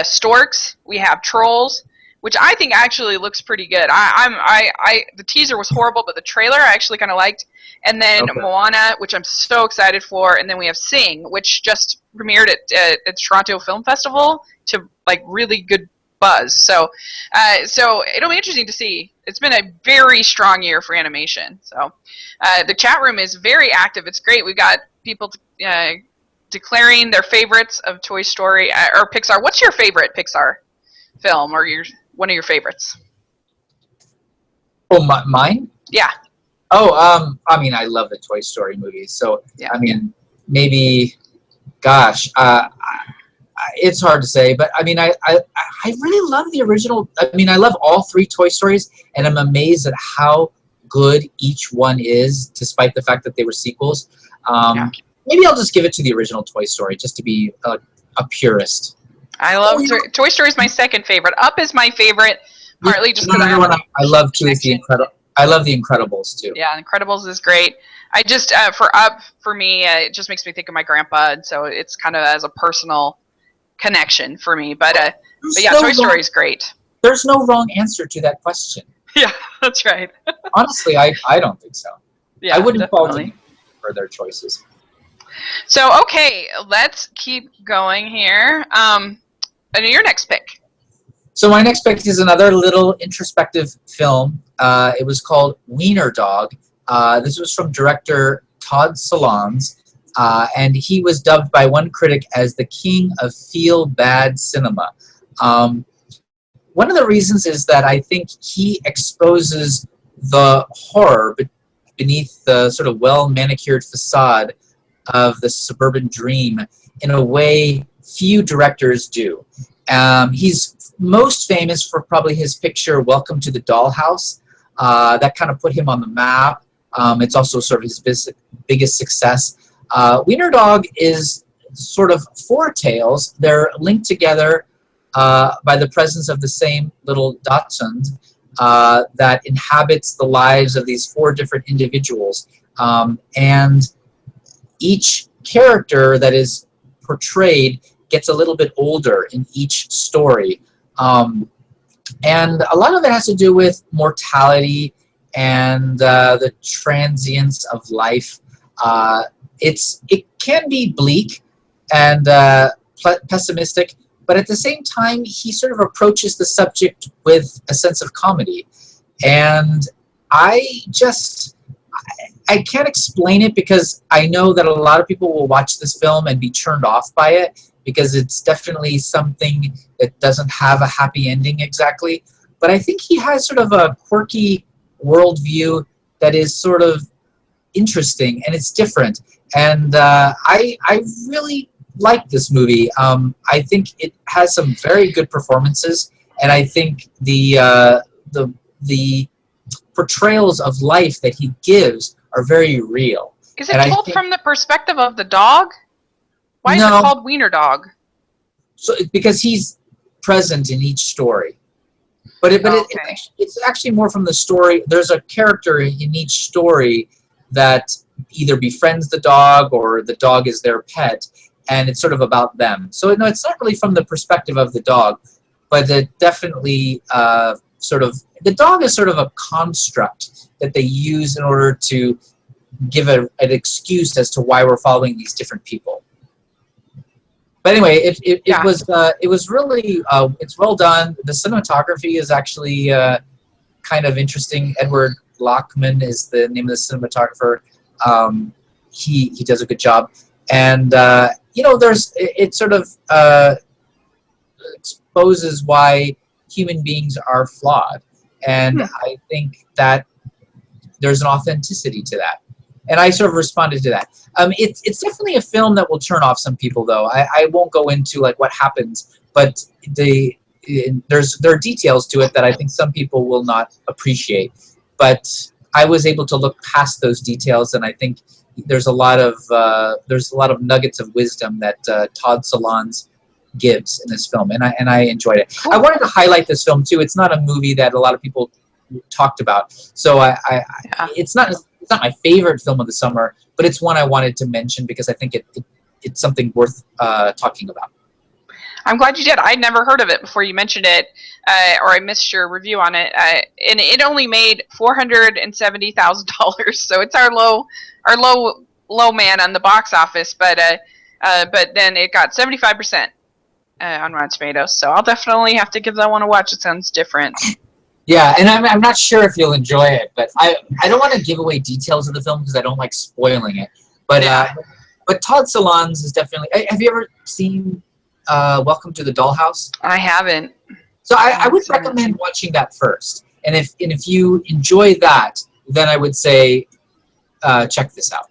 Storks, we have Trolls, which I think actually looks pretty good. The teaser was horrible, but the trailer I actually kind of liked. And then Moana, which I'm so excited for, and then we have Sing, which just premiered at Toronto Film Festival to like really good buzz. So it'll be interesting to see. It's been a very strong year for animation. So the chat room is very active. It's great. We've got people declaring their favorites of Toy Story or Pixar. What's your favorite Pixar film, or one of your favorites? Oh, mine? Yeah. Oh, I mean, I love the Toy Story movies. So, yeah. I mean, maybe, gosh, it's hard to say, but I mean, I really love the original. I mean, I love all 3 Toy Stories, and I'm amazed at how good each one is, despite the fact that they were sequels. Maybe I'll just give it to the original Toy Story, just to be a purist. I love Toy Story is my second favorite. Up is my favorite, partly just because I love too is I love the Incredibles too. Yeah, Incredibles is great. I just for me, it just makes me think of my grandpa, and so it's kind of as a personal connection for me. But yeah, Toy Story is great. There's no wrong answer to that question. Yeah, that's right. Honestly, I don't think so. Yeah, I wouldn't fault them for their choices. So okay, let's keep going here. And your next pick. So my next pick is another little introspective film. It was called Wiener Dog. This was from director Todd Solondz, and he was dubbed by one critic as the king of feel-bad cinema. One of the reasons is that I think he exposes the horror beneath the sort of well-manicured facade of the suburban dream in a way few directors do. He's most famous for probably his picture Welcome to the Dollhouse. That kind of put him on the map. It's also sort of his biggest success. Wiener Dog is sort of 4 tales. They're linked together by the presence of the same little Dachshund that inhabits the lives of these 4 different individuals. And each character that is portrayed gets a little bit older in each story. And a lot of it has to do with mortality and the transience of life. It can be bleak and pessimistic, but at the same time, he sort of approaches the subject with a sense of comedy. And I can't explain it, because I know that a lot of people will watch this film and be turned off by it, because it's definitely something that doesn't have a happy ending exactly. But I think he has sort of a quirky worldview that is sort of interesting, and it's different. And I really like this movie. I think it has some very good performances, and I think the portrayals of life that he gives are very real. Is it told from the perspective of the dog? Why is it called Wiener Dog? So because he's present in each story. But it's actually more from the story. There's a character in each story that either befriends the dog or the dog is their pet. and it's sort of about them. So no, it's not really from the perspective of the dog, but it definitely the dog is sort of a construct that they use in order to give an excuse as to why we're following these different people. But anyway, it was really it's well done. The cinematography is actually kind of interesting. Edward Lockman is the name of the cinematographer. He does a good job, and it sort of exposes why human beings are flawed, and I think that there's an authenticity to that, and I sort of responded to that. It's definitely a film that will turn off some people, though. I won't go into like what happens, but there are details to it that I think some people will not appreciate. But I was able to look past those details, and I think there's a lot of nuggets of wisdom that Todd Solondz gives in this film, and I enjoyed it. I wanted to highlight this film too. It's not a movie that a lot of people talked about, so it's not my favorite film of the summer, but it's one I wanted to mention because I think it's something worth talking about. I'm glad you did. I'd never heard of it before you mentioned it, or I missed your review on it. And it only made $470,000, so it's our low man on the box office. But then it got 75% on Rotten Tomatoes, so I'll definitely have to give that one a watch. It sounds different. Yeah, and I'm not sure if you'll enjoy it, but I don't want to give away details of the film because I don't like spoiling it. But but Todd Solondz is definitely. Have you ever seen Welcome to the Dollhouse? I haven't. So I would recommend watching that first, and if you enjoy that, then I would say check this out.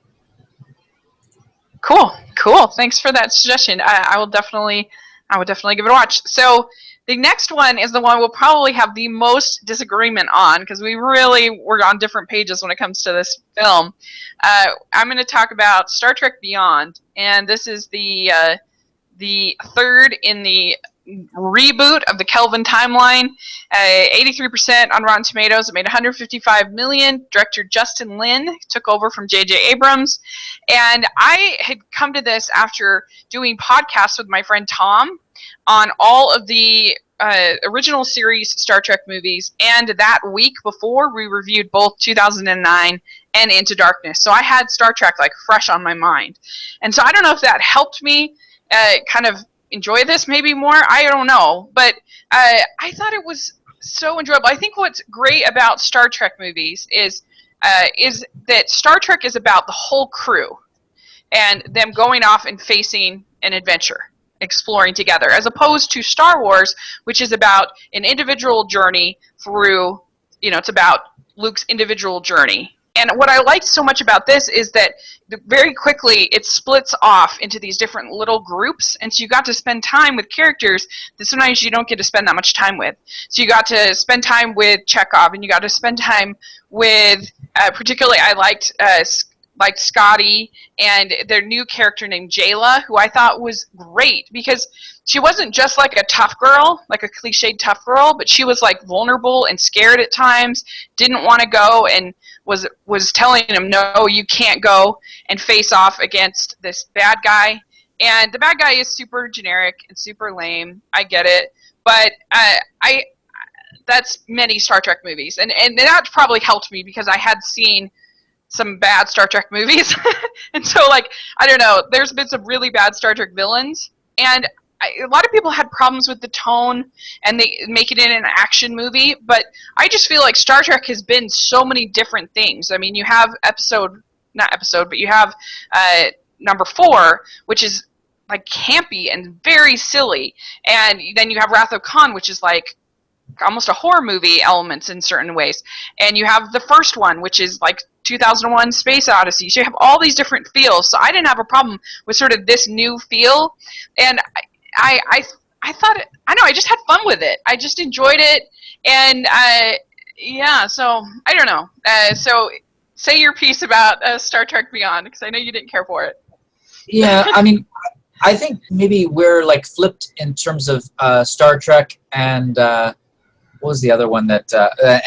Cool. Thanks for that suggestion. I would definitely give it a watch. So the next one is the one we'll probably have the most disagreement on because we really were on different pages when it comes to this film. I'm going to talk about Star Trek Beyond, and this is the third in the reboot of the Kelvin timeline. 83% on Rotten Tomatoes. It made $155 million. Director Justin Lin took over from J.J. Abrams, and I had come to this after doing podcasts with my friend Tom on all of the original series Star Trek movies, and that week before we reviewed both 2009 and Into Darkness. So I had Star Trek like fresh on my mind, and so I don't know if that helped me kind of enjoy this maybe more. I don't know, but I thought it was so enjoyable. I think what's great about Star Trek movies is that Star Trek is about the whole crew and them going off and facing an adventure, exploring together, as opposed to Star Wars, which is about an individual journey through, it's about Luke's individual journey. And what I liked so much about this is that very quickly it splits off into these different little groups, and so you got to spend time with characters that sometimes you don't get to spend that much time with. So you got to spend time with Chekhov, and you got to spend time with, particularly I liked Scotty and their new character named Jayla, who I thought was great because she wasn't just like a tough girl, like a cliched tough girl, but she was like vulnerable and scared at times, didn't want to go, and was telling him, no, you can't go and face off against this bad guy. And the bad guy is super generic and super lame. I get it, but that's many Star Trek movies, and that probably helped me because I had seen some bad Star Trek movies. And so, like, I don't know, there's been some really bad Star Trek villains, and a lot of people had problems with the tone and they make it in an action movie, but I just feel like Star Trek has been so many different things. I mean, you have you have number 4, which is like campy and very silly, and then you have Wrath of Khan, which is like almost a horror movie elements in certain ways, and you have the first one, which is like 2001 Space Odyssey. So you have all these different feels, so I didn't have a problem with sort of this new feel, and I thought I just had fun with it. I just enjoyed it, and so I don't know. So say your piece about Star Trek Beyond, because I know you didn't care for it. Yeah, I mean, I think maybe we're like flipped in terms of Star Trek and what was the other one that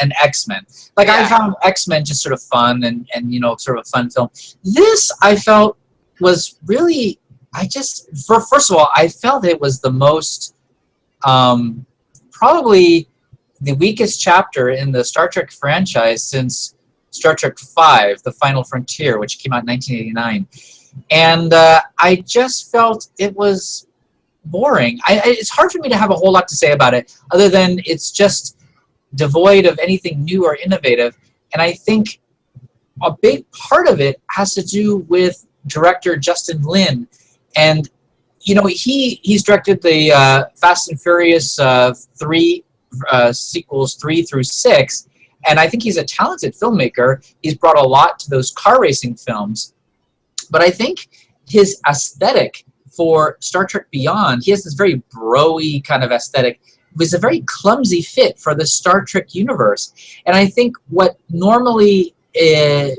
and X-Men. Like, yeah. I found X-Men just sort of fun and sort of a fun film. This I felt was really I just, first of all, I felt it was the most, probably the weakest chapter in the Star Trek franchise since Star Trek V, The Final Frontier, which came out in 1989. And I just felt it was boring. It's hard for me to have a whole lot to say about it, other than it's just devoid of anything new or innovative. And I think a big part of it has to do with director Justin Lin. And, you know, he's directed the Fast and Furious 3 sequels 3 through 6. And I think he's a talented filmmaker. He's brought a lot to those car racing films. But I think his aesthetic for Star Trek Beyond, he has this very bro-y kind of aesthetic, was a very clumsy fit for the Star Trek universe. And I think what normally the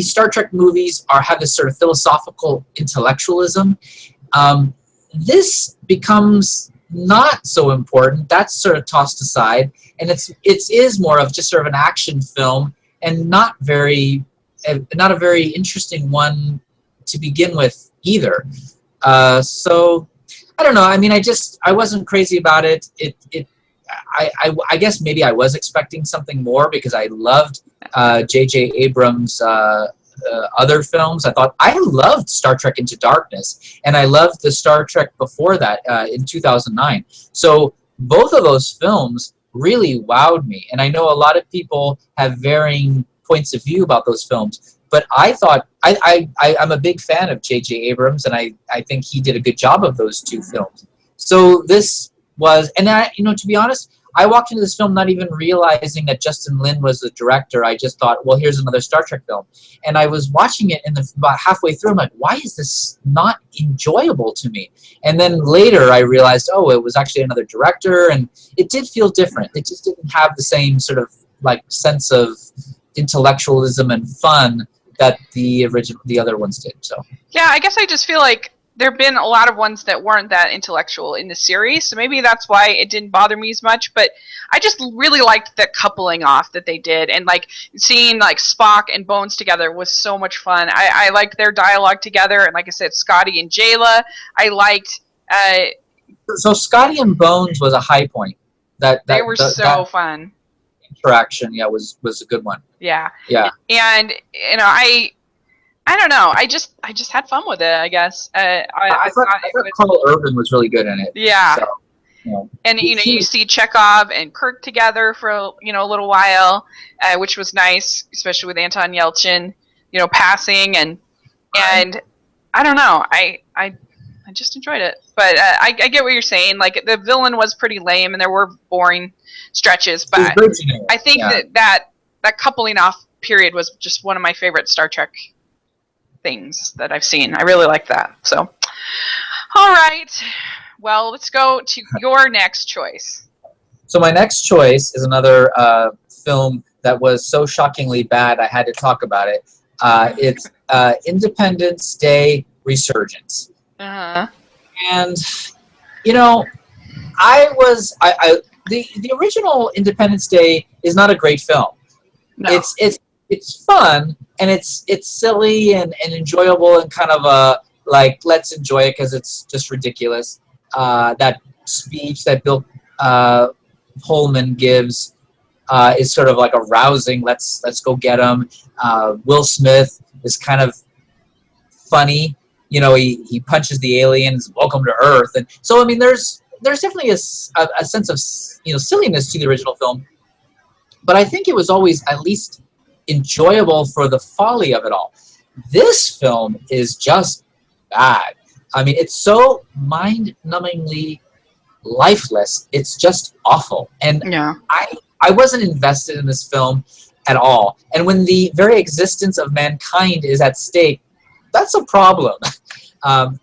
Star Trek movies have this sort of philosophical intellectualism. This becomes not so important. That's sort of tossed aside, and it is more of just sort of an action film, and not a very interesting one to begin with either. So I don't know. I mean, I wasn't crazy about it. I guess maybe I was expecting something more because I loved J.J. Abrams' other films. I loved Star Trek Into Darkness, and I loved the Star Trek before that in 2009. So both of those films really wowed me, and I know a lot of people have varying points of view about those films. But I thought I'm a big fan of J.J. Abrams, and I think he did a good job of those two films. So this was, and to be honest, I walked into this film not even realizing that Justin Lin was the director. I just thought, well, here's another Star Trek film. And I was watching it, and about halfway through, I'm like, why is this not enjoyable to me? And then later I realized, oh, it was actually another director, and it did feel different. It just didn't have the same sort of like sense of intellectualism and fun that the other ones did. So yeah, I guess I just feel like there have been a lot of ones that weren't that intellectual in the series, so maybe that's why it didn't bother me as much. But I just really liked the coupling off that they did, and like seeing like Spock and Bones together was so much fun. I liked their dialogue together, and like I said, Scotty and Jayla. I liked. So Scotty and Bones was a high point. They were so fun. Interaction, yeah, was a good one. Yeah. And I don't know. I just had fun with it, I guess. I thought Carl Urban was really good in it. Yeah. So, you know, and you see Chekhov and Kirk together for a little while, which was nice, especially with Anton Yelchin, passing and I don't know. I just enjoyed it, but I get what you're saying. Like the villain was pretty lame, and there were boring stretches, but I think that coupling off period was just one of my favorite Star Trek things that I've seen. I really like that. So, all right. Well, let's go to your next choice. So my next choice is another film that was so shockingly bad I had to talk about it. It's Independence Day Resurgence. Uh-huh. And the original Independence Day is not a great film. No. It's fun, and it's silly and enjoyable, and kind of like, let's enjoy it because it's just ridiculous. That speech that Bill Pullman gives is sort of like a rousing, let's go get him. Will Smith is kind of funny. He punches the aliens, welcome to Earth. And so, I mean, there's definitely a sense of, silliness to the original film. But I think it was always at least enjoyable for the folly of it all. This film is just bad. I mean, it's so mind-numbingly lifeless. It's just awful. And yeah. I wasn't invested in this film at all. And when the very existence of mankind is at stake, that's a problem.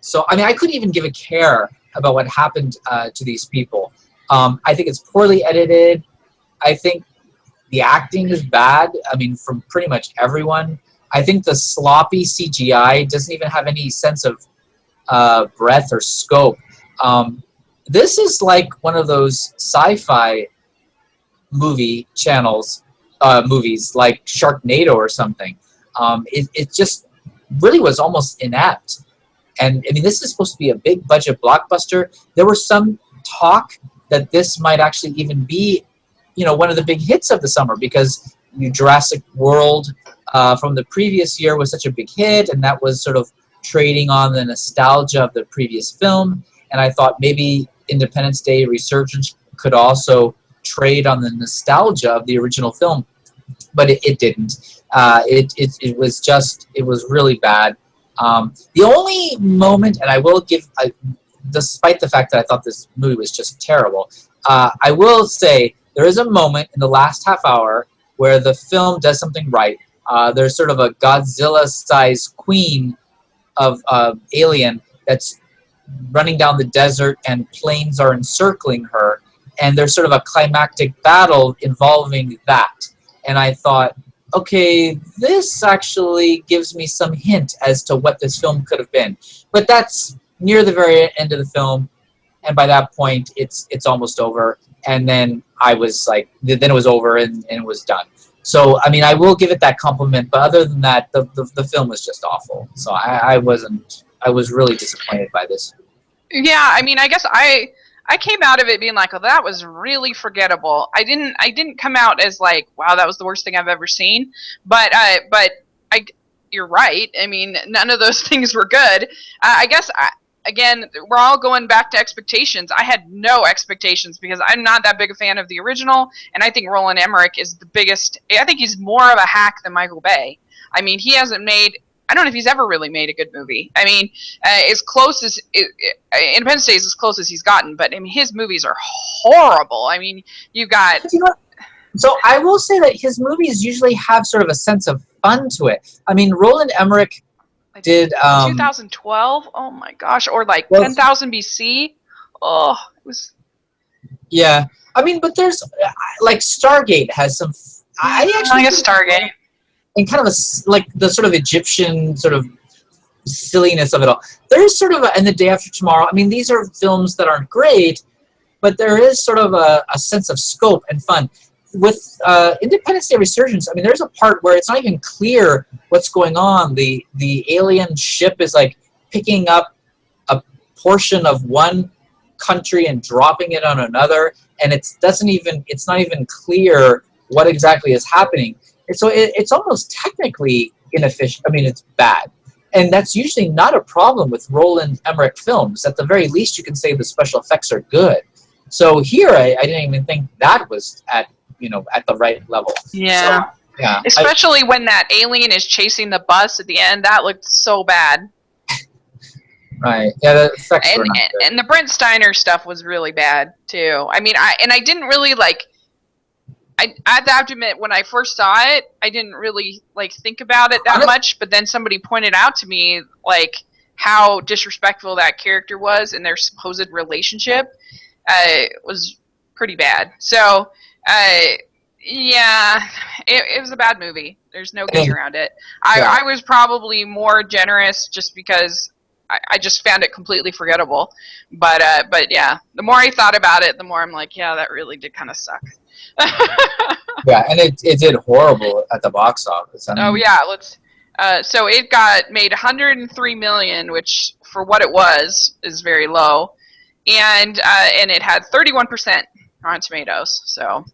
So, I mean, I couldn't even give a care about what happened to these people. I think it's poorly edited. I think the acting is bad. I mean, from pretty much everyone. I think the sloppy CGI doesn't even have any sense of breadth or scope. This is like one of those sci-fi movie channels, movies like Sharknado or something. It just really was almost inept. And I mean, this is supposed to be a big budget blockbuster. There was some talk that this might actually even be, one of the big hits of the summer, because Jurassic World from the previous year was such a big hit, and that was sort of trading on the nostalgia of the previous film. And I thought maybe Independence Day Resurgence could also trade on the nostalgia of the original film, but it didn't. It was really bad. The only moment, and I will give, despite the fact that I thought this movie was just terrible, I will say there is a moment in the last half hour where the film does something right. There's sort of a Godzilla-sized queen of alien that's running down the desert, and planes are encircling her, and there's sort of a climactic battle involving that. And I thought, okay, this actually gives me some hint as to what this film could have been. But that's near the very end of the film, and by that point, it's almost over. And then I was like, then it was over, and it was done. So, I mean, I will give it that compliment, but other than that, the film was just awful. So I was really disappointed by this. Yeah, I mean, I guess I came out of it being like, oh, that was really forgettable. I didn't come out as like, wow, that was the worst thing I've ever seen. But you're right. I mean, none of those things were good. I guess again, we're all going back to expectations. I had no expectations because I'm not that big a fan of the original, and I think Roland Emmerich is the biggest. I think he's more of a hack than Michael Bay. I mean, he hasn't made. I don't know if he's ever really made a good movie. I mean, as close as Independence Day is as close as he's gotten, but I mean, his movies are horrible. I mean, you got. So I will say that his movies usually have sort of a sense of fun to it. I mean, Roland Emmerich did 2012. Oh my gosh, or like 10,000 BC. Oh, it was. Yeah, I mean, but there's like Stargate has some. I guess Stargate. And kind of like the sort of Egyptian sort of silliness of it all. There's sort of and The Day After Tomorrow. I mean, these are films that aren't great, but there is sort of a sense of scope and fun. With Independence Day Resurgence, I mean, there's a part where it's not even clear what's going on. The alien ship is like picking up a portion of one country and dropping it on another, and it's not even clear what exactly is happening. And so it's almost technically inefficient. I mean, it's bad. And that's usually not a problem with Roland Emmerich films. At the very least, you can say the special effects are good. So here, I didn't even think that was at the right level. Yeah. So, yeah. Especially when that alien is chasing the bus at the end. That looked so bad. Right. Yeah, the effects were not good. And the Brent Steiner stuff was really bad, too. I mean, I didn't really, like... I have to admit, when I first saw it, I didn't really think about it that much. But then somebody pointed out to me how disrespectful that character was in their supposed relationship. Was pretty bad. So, yeah, it was a bad movie. There's no getting around it. I was probably more generous just because I just found it completely forgettable. But yeah, the more I thought about it, the more I'm like, yeah, that really did kind of suck. Yeah, and it did horrible at the box office. I mean, oh yeah, so it got made 103 million, which for what it was is very low, and it had 31% on Tomatoes. So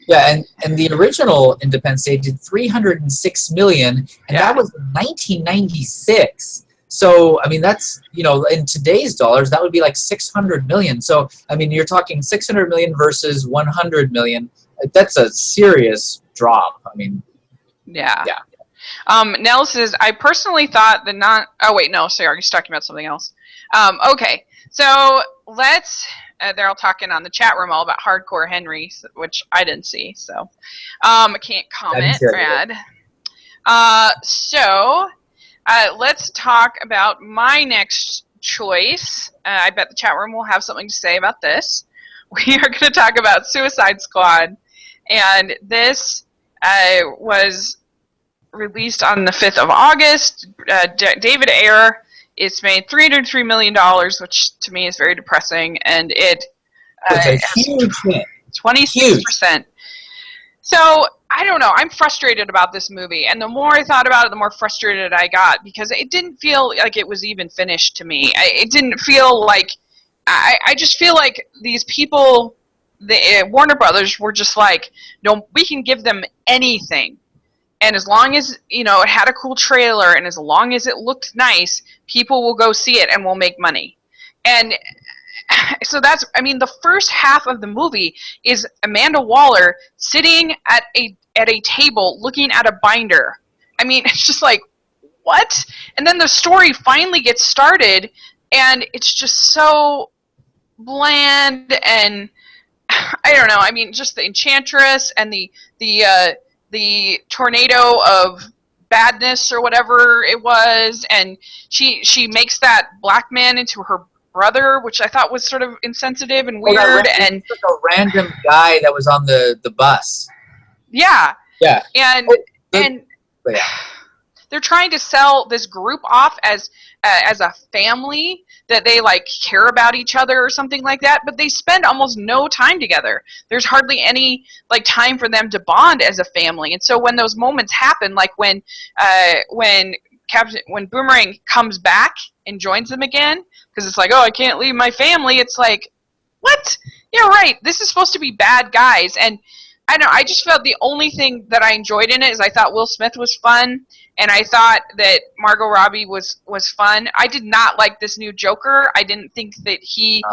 yeah, and the original Independence Day did 306 million, and that was 1996. So, I mean, that's, in today's dollars, that would be like 600 million. So, I mean, you're talking 600 million versus 100 million. That's a serious drop. I mean, yeah. Nell says, I personally thought oh, wait, no, sorry, you're talking about something else. Okay, so let's, they're all talking on the chat room all about Hardcore Henry, which I didn't see, so I can't comment, Brad. Let's talk about my next choice. I bet the chat room will have something to say about this. We are going to talk about Suicide Squad. And this was released on the 5th of August. David Ayer, it's made $303 million, which to me is very depressing. And it's a huge hit. 26%. So I don't know. I'm frustrated about this movie, and the more I thought about it, the more frustrated I got because it didn't feel like it was even finished to me. It didn't feel like I just feel like these people, the Warner Brothers, were just like, no, we can give them anything, and as long as it had a cool trailer, and as long as it looked nice, people will go see it and we'll make money. And so the first half of the movie is Amanda Waller sitting at a table looking at a binder. I mean, it's just like, what? And then the story finally gets started, and it's just so bland, and I don't know. I mean, just the Enchantress and the tornado of badness or whatever it was, and she makes that black man into her brother, which I thought was sort of insensitive and weird. And like a random guy that was on the bus. Yeah. Yeah. And yeah. They're trying to sell this group off as a family, that they like care about each other or something like that, but they spend almost no time together. There's hardly any like time for them to bond as a family. And so when those moments happen, like when Boomerang comes back and joins them again, because it's like, oh, I can't leave my family. It's like, what? Yeah, right. This is supposed to be bad guys. And I don't know, I just felt the only thing that I enjoyed in it is I thought Will Smith was fun, and I thought that Margot Robbie was fun. I did not like this new Joker. I didn't think that he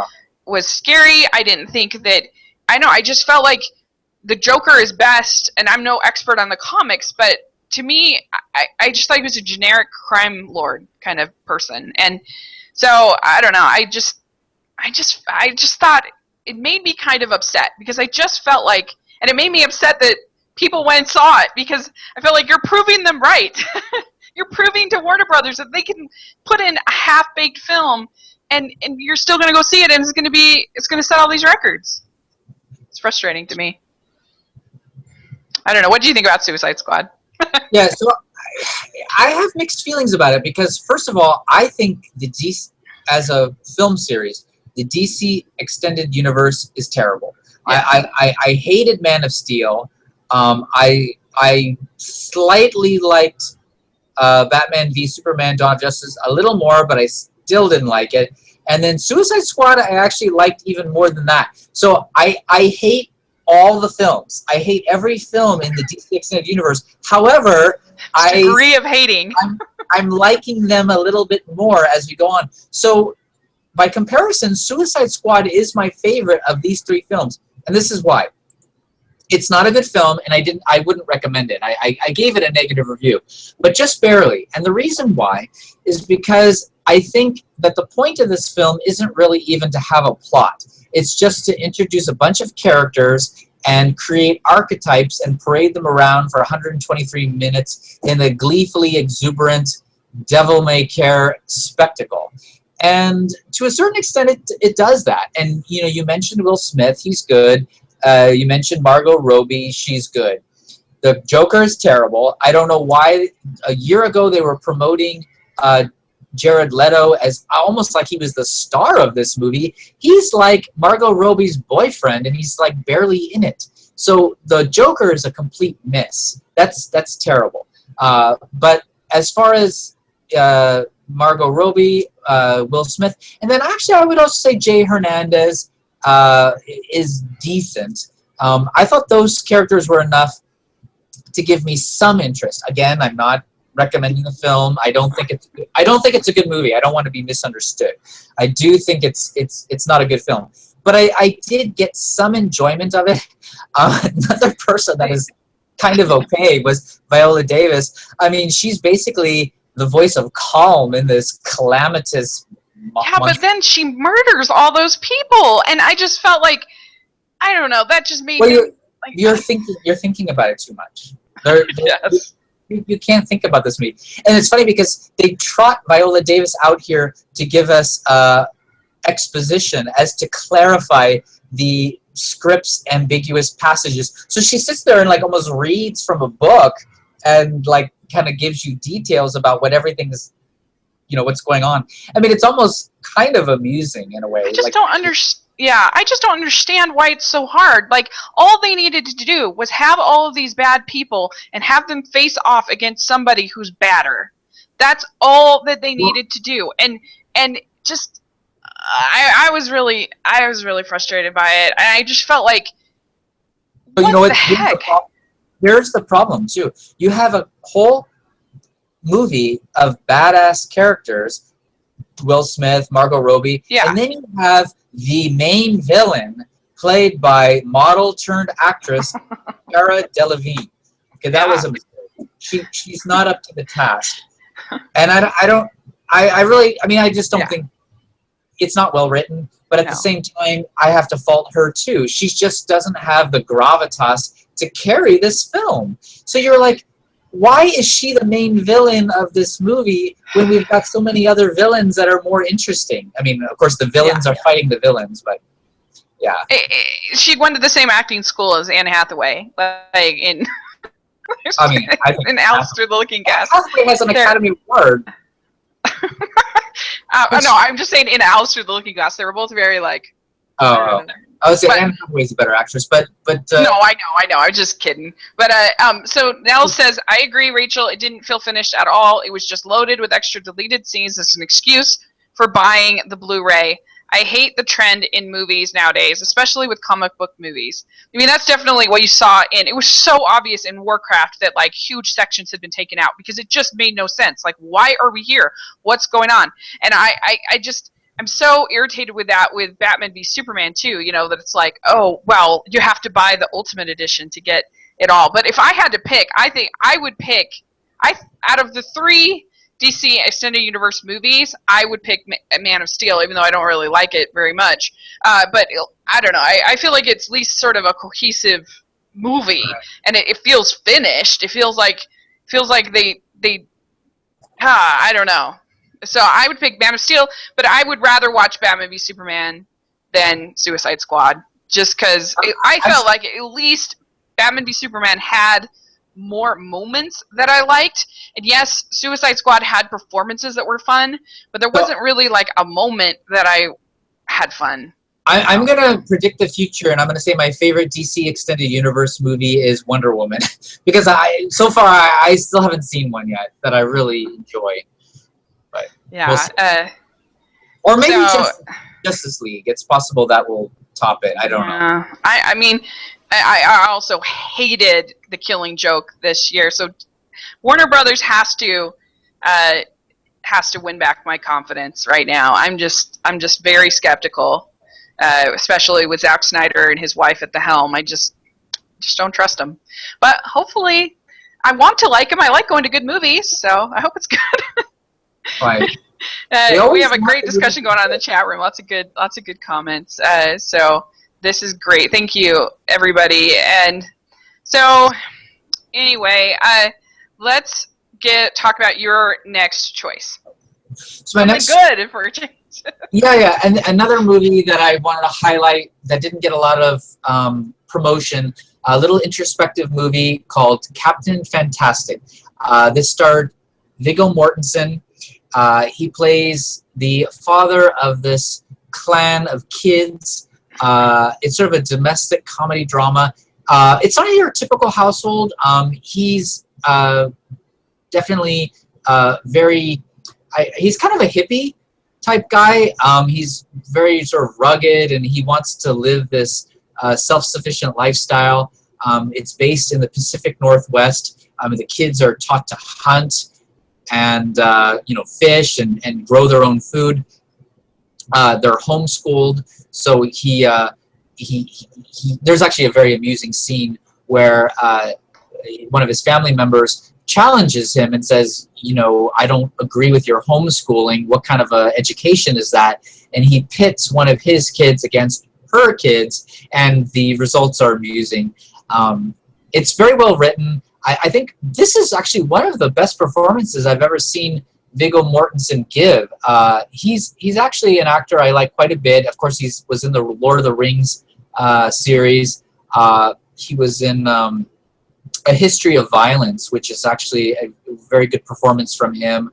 was scary. I didn't think that, I just felt like the Joker is best, and I'm no expert on the comics, but to me, I just thought he was a generic crime lord kind of person. And so, I don't know, I just thought it made me kind of upset, because I just felt like, and it made me upset that people went and saw it, because I felt like you're proving them right. You're proving to Warner Brothers that they can put in a half-baked film, and you're still going to go see it, and it's going to set all these records. It's frustrating to me. I don't know. What do you think about Suicide Squad? Yeah, so I have mixed feelings about it, because first of all, I think the DC, as a film series, the DC Extended Universe is terrible. Yeah. I hated Man of Steel. I slightly liked Batman v Superman: Dawn of Justice a little more, but I still didn't like it. And then Suicide Squad I actually liked even more than that. So I hate all the films. I hate every film in the DC Extended Universe. However, degree of hating. I'm liking them a little bit more as we go on. So by comparison, Suicide Squad is my favorite of these three films. And this is why. It's not a good film, and I wouldn't recommend it. I gave it a negative review, but just barely. And the reason why is because I think that the point of this film isn't really even to have a plot. It's just to introduce a bunch of characters and create archetypes and parade them around for 123 minutes in a gleefully exuberant, devil-may-care spectacle. And to a certain extent, it does that. And, you mentioned Will Smith. He's good. You mentioned Margot Robbie. She's good. The Joker is terrible. I don't know why. A year ago, they were promoting Jared Leto as almost like he was the star of this movie. He's like Margot Robbie's boyfriend, and he's like barely in it. So the Joker is a complete miss. That's terrible. But as far as Margot Robbie, Will Smith, and then actually I would also say Jay Hernandez is decent. I thought those characters were enough to give me some interest. Again, I'm not recommending the film. I don't think it's a good movie. I don't want to be misunderstood. I do think it's not a good film. But I did get some enjoyment of it. Another person that is kind of okay was Viola Davis. I mean, she's basically the voice of calm in this calamitous. Yeah, but then she murders all those people, and I just felt like, I don't know, that just made me. You're thinking about it too much. Yes. You can't think about this movie. And it's funny because they trot Viola Davis out here to give us exposition as to clarify the script's ambiguous passages. So she sits there and like almost reads from a book and like kind of gives you details about what everything is, what's going on. I mean, it's almost kind of amusing in a way. I just don't understand. Yeah, I just don't understand why it's so hard. Like, all they needed to do was have all of these bad people and have them face off against somebody who's badder. That's all that they Well, needed to do. And just I was really frustrated by it. And I just felt like, but you know what the what? heck? Here's the problem too. You have a whole movie of badass characters, Will Smith, Margot Robbie, Yeah. and then you have the main villain played by model turned actress Cara Delevingne. Okay, that was a mistake. She's not up to the task, and I just don't think it's not well written. But at the same time, I have to fault her too. She just doesn't have the gravitas to carry this film. So you're like, why is she the main villain of this movie when we've got so many other villains that are more interesting? I mean, of course, the villains are fighting the villains, but yeah. She went to the same acting school as Anne Hathaway, like in I mean, in Alice Through the Looking Glass. Hathaway has an Academy Award. No, I'm just saying in Alice Through the Looking Glass, they were both very like. Oh, I would say Anne Hathaway's a better actress, but no, I know. I'm just kidding. But so Nell says, I agree, Rachel. It didn't feel finished at all. It was just loaded with extra deleted scenes as an excuse for buying the Blu-ray. I hate the trend in movies nowadays, especially with comic book movies. I mean, that's definitely what you saw in. It was so obvious in Warcraft that like huge sections had been taken out because it just made no sense. Like, why are we here? What's going on? And I'm so irritated with that with Batman v Superman too, you know, that it's like, oh, well, you have to buy the Ultimate Edition to get it all. But if I had to pick, I think I would pick, out of the 3 DC Extended Universe movies, I would pick Man of Steel, even though I don't really like it very much. But I don't know, I feel like it's at least sort of a cohesive movie, and it feels finished. It feels like they I don't know. So I would pick Man of Steel, but I would rather watch Batman v Superman than Suicide Squad, just because I felt like at least Batman v Superman had more moments that I liked. And yes, Suicide Squad had performances that were fun, but there wasn't really like a moment that I had fun. I'm going to predict the future, and I'm going to say my favorite DC Extended Universe movie is Wonder Woman, because so far I still haven't seen one yet that I really enjoy. But yeah. Or maybe Justice League. It's possible that will top it. I don't know. I mean, I also hated The Killing Joke this year, so Warner Brothers has to win back my confidence right now. I'm just very skeptical, especially with Zack Snyder and his wife at the helm. I just don't trust him. But hopefully, I want to like him. I like going to good movies, so I hope it's good. Right. We have a great discussion going on in the chat room. Lots of good comments. So this is great. Thank you, everybody. And so anyway, let's talk about your next choice. So my next good for a change. Yeah. And another movie that I wanted to highlight that didn't get a lot of promotion, a little introspective movie called Captain Fantastic. This starred Viggo Mortensen. He plays the father of this clan of kids. It's sort of a domestic comedy drama. It's not your typical household. He's definitely he's kind of a hippie type guy. He's very sort of rugged, and he wants to live this self-sufficient lifestyle. It's based in the Pacific Northwest. The kids are taught to hunt and fish and grow their own food. They're homeschooled, so he there's actually a very amusing scene where one of his family members challenges him and says, I don't agree with your homeschooling. What kind of education is that? And he pits one of his kids against her kids, and the results are amusing. It's very well written. I think this is actually one of the best performances I've ever seen Viggo Mortensen give. He's actually an actor I like quite a bit. Of course, he was in the Lord of the Rings series. He was in A History of Violence, which is actually a very good performance from him.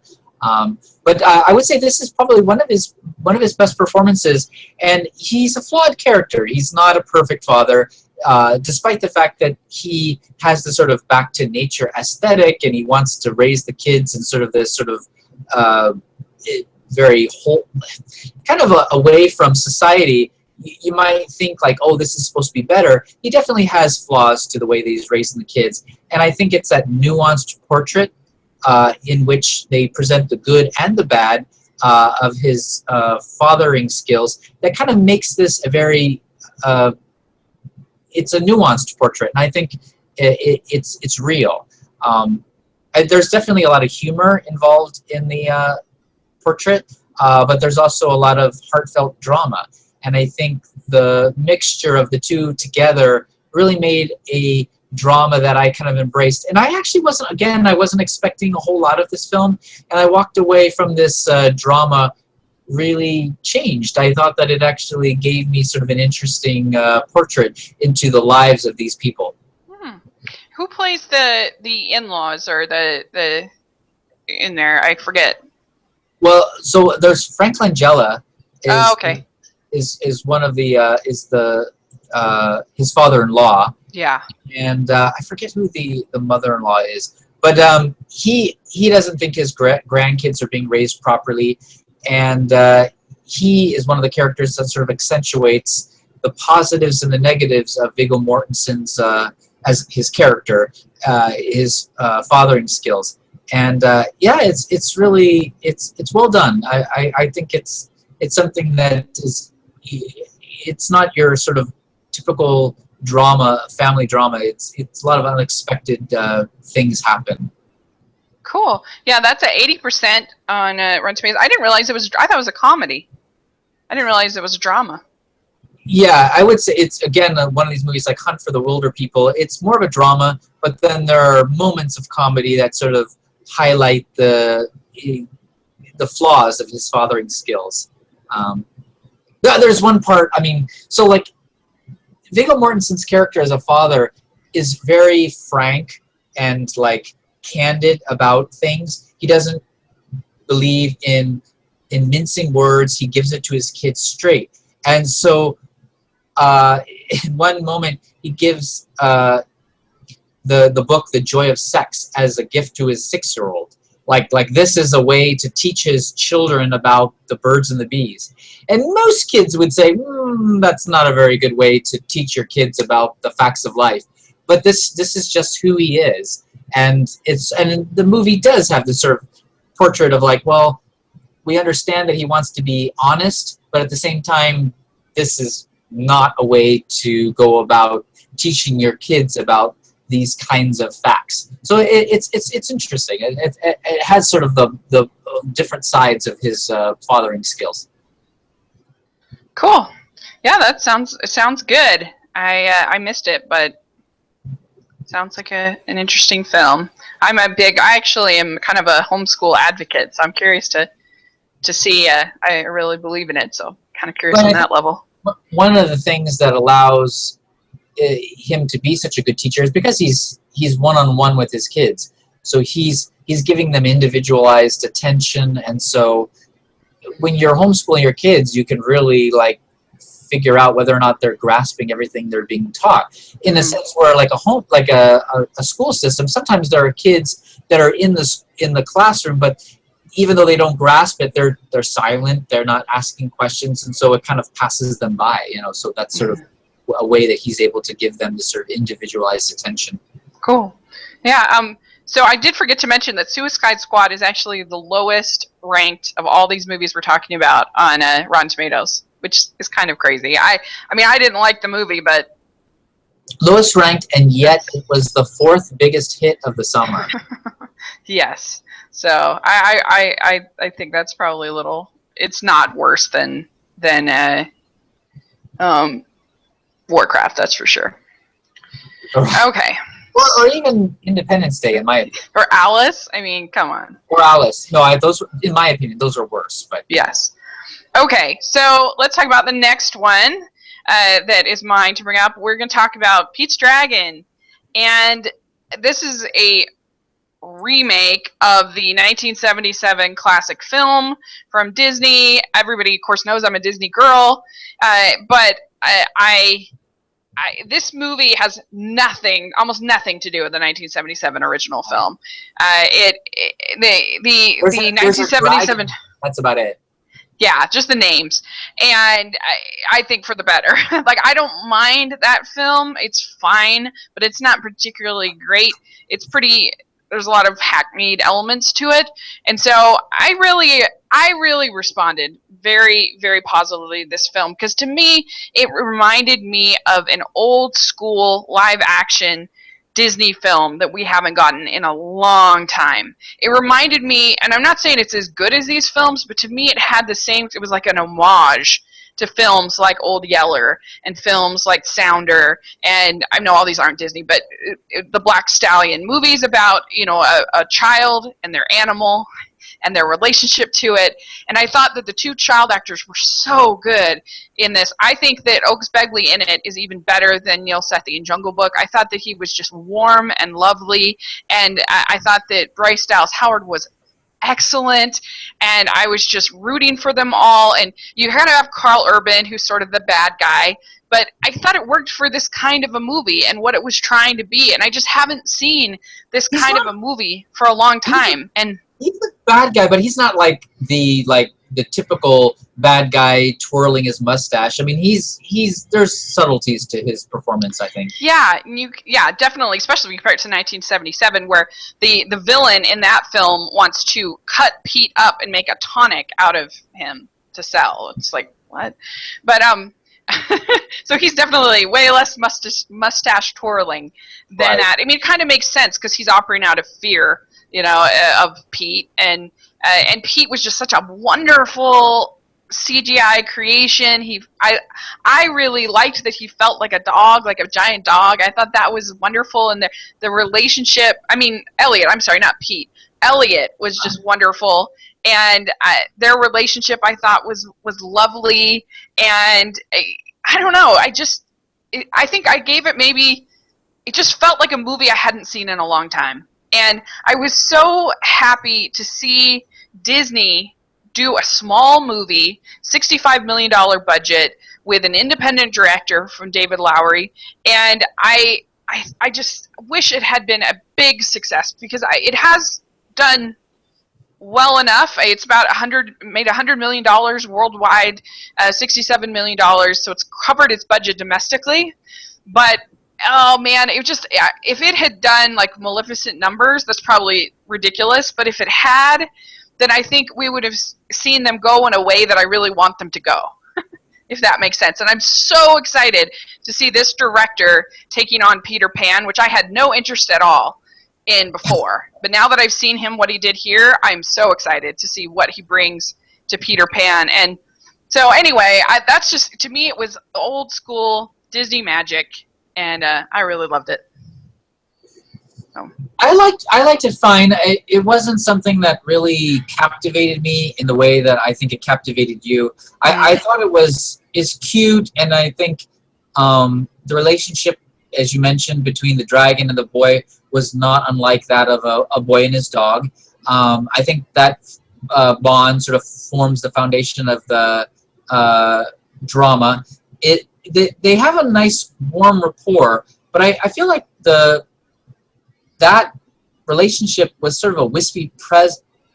But I would say this is probably one of his best performances, and he's a flawed character. He's not a perfect father, despite the fact that he has the sort of back to nature aesthetic, and he wants to raise the kids in sort of this sort of uh, very whole, kind of away from society. You might think like, oh, this is supposed to be better. He definitely has flaws to the way that he's raising the kids, and I think it's that nuanced portrait in which they present the good and the bad of his fathering skills that kind of makes this a very it's a nuanced portrait, and I think it's real. There's definitely a lot of humor involved in the portrait, but there's also a lot of heartfelt drama, and I think the mixture of the two together really made a drama that I kind of embraced. And I actually I wasn't expecting a whole lot of this film, and I walked away from this drama really changed. I thought that it actually gave me sort of an interesting portrait into the lives of these people. Who plays the in-laws or the in there? I forget. Well, so there's Frank Langella. Okay. Is one of the his father-in-law. Yeah. And I forget who the mother-in-law is, but he doesn't think his grandkids are being raised properly, and he is one of the characters that sort of accentuates the positives and the negatives of Viggo Mortensen's as his character, his fathering skills, and it's really it's well done. I think it's something that is, it's not your sort of typical drama, family drama. It's a lot of unexpected things happen. Cool. Yeah, that's at 80% on Rotten Tomatoes. I didn't realize I thought it was a comedy. I didn't realize it was a drama. Yeah, I would say it's, again, one of these movies like Hunt for the Wilder People. It's more of a drama, but then there are moments of comedy that sort of highlight the flaws of his fathering skills. There's one part, I mean, so like Viggo Mortensen's character as a father is very frank and like candid about things. He doesn't believe in mincing words. He gives it to his kids straight. And so in one moment he gives the book The Joy of Sex as a gift to his 6-year-old. Like this is a way to teach his children about the birds and the bees. And most kids would say, that's not a very good way to teach your kids about the facts of life. But this is just who he is. And the movie does have this sort of portrait of like, well, we understand that he wants to be honest, but at the same time, this is not a way to go about teaching your kids about these kinds of facts. So it's interesting. It has sort of the different sides of his fathering skills. Cool. Yeah, it sounds good. I missed it, but it sounds like an interesting film. I actually am kind of a homeschool advocate, so I'm curious to see. I really believe in it, so kind of curious on that level. One of the things that allows him to be such a good teacher is because he's one-on-one with his kids. So he's giving them individualized attention, and so when you're homeschooling your kids, you can really like figure out whether or not they're grasping everything they're being taught. In a sense where like a school system, sometimes there are kids that are in the classroom, but even though they don't grasp it, they're silent, they're not asking questions, and so it kind of passes them by, so that's sort of a way that he's able to give them this sort of individualized attention. Cool. Yeah, so I did forget to mention that Suicide Squad is actually the lowest ranked of all these movies we're talking about on Rotten Tomatoes, which is kind of crazy. I mean, I didn't like the movie, but lowest ranked, and yet it was the 4th biggest hit of the summer. Yes. So I think that's probably a little. It's not worse than Warcraft, that's for sure. Okay. Or even Independence Day, in my opinion. Or Alice. I mean, come on. Or Alice. No, those, in my opinion, those are worse. But yes. Okay, so let's talk about the next one that is mine to bring up. We're going to talk about Pete's Dragon, and this is a remake of the 1977 classic film from Disney. Everybody, of course, knows I'm a Disney girl, but this movie has almost nothing to do with the 1977 original film. The 1977. That's about it. Yeah, just the names, and I think for the better. Like, I don't mind that film; it's fine, but it's not particularly great. It's pretty. There's a lot of hackneyed elements to it, and so I really responded very, very positively to this film, because to me it reminded me of an old school live action Disney film that we haven't gotten in a long time. It reminded me, and I'm not saying it's as good as these films, but to me it had the same, it was like an homage to films like Old Yeller and films like Sounder, and I know all these aren't Disney, but the Black Stallion, movies about, a child and their animal and their relationship to it. And I thought that the two child actors were so good in this. I think that Oaks Begley in it is even better than Neil Sethi in Jungle Book. I thought that he was just warm and lovely, and I thought that Bryce Dallas Howard was excellent, and I was just rooting for them all. And you had to have Carl Urban, who's sort of the bad guy, but I thought it worked for this kind of a movie and what it was trying to be. And I just haven't seen this kind of a movie for a long time. And he's a bad guy, but he's not like the typical bad guy twirling his mustache. I mean, there's subtleties to his performance, I think. Yeah, definitely, especially compared to 1977, where the villain in that film wants to cut Pete up and make a tonic out of him to sell. It's like, what? But so he's definitely way less mustache twirling than that. I mean, it kind of makes sense because he's operating out of fear, of Pete, and Pete was just such a wonderful CGI creation. I really liked that he felt like a dog, like a giant dog. I thought that was wonderful, and the relationship. I mean, Elliot. I'm sorry, not Pete. Elliot was just wonderful, and their relationship I thought was lovely. And I don't know. I think I gave it maybe. It just felt like a movie I hadn't seen in a long time. And I was so happy to see Disney do a small movie, $65 million budget, with an independent director from David Lowery. And I just wish it had been a big success, because it has done well enough. It's about made $100 million worldwide, $67 million, so it's covered its budget domestically. But oh man, if it had done like Maleficent numbers, that's probably ridiculous. But if it had, then I think we would have seen them go in a way that I really want them to go, if that makes sense. And I'm so excited to see this director taking on Peter Pan, which I had no interest at all in before. But now that I've seen what he did here, I'm so excited to see what he brings to Peter Pan. And so anyway, that's just, to me, it was old school Disney magic. And I really loved it. So. I liked it fine. It wasn't something that really captivated me in the way that I think it captivated you. I thought is cute, and I think the relationship, as you mentioned, between the dragon and the boy was not unlike that of a boy and his dog. I think that bond sort of forms the foundation of the drama. They have a nice warm rapport, but I feel like that relationship was sort of a wispy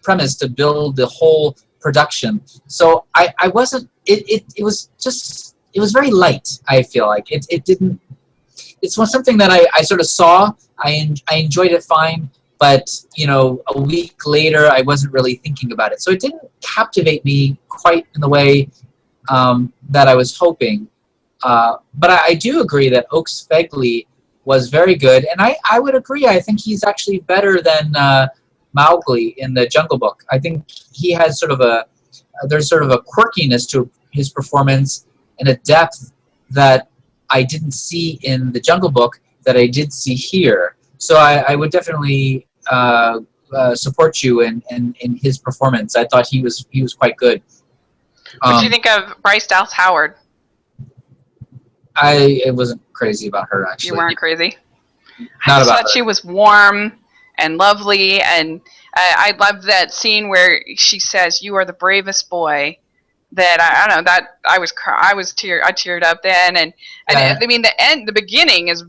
premise to build the whole production. So I wasn't. It was very light. I feel like it didn't. It's something that I sort of saw. I enjoyed it fine, but a week later I wasn't really thinking about it. So it didn't captivate me quite in the way that I was hoping. But I do agree that Oaks Begley was very good, and I would agree. I think he's actually better than Mowgli in the Jungle Book. I think he has there's sort of a quirkiness to his performance and a depth that I didn't see in the Jungle Book that I did see here. So I would definitely support you in his performance. I thought he was quite good. What do you think of Bryce Dallas Howard? I wasn't crazy about her, actually. You weren't crazy? Not I about thought her. she was warm and lovely. And I love that scene where she says, "You are the bravest boy." That I don't know, that I teared up then. And Yeah. I mean the beginning is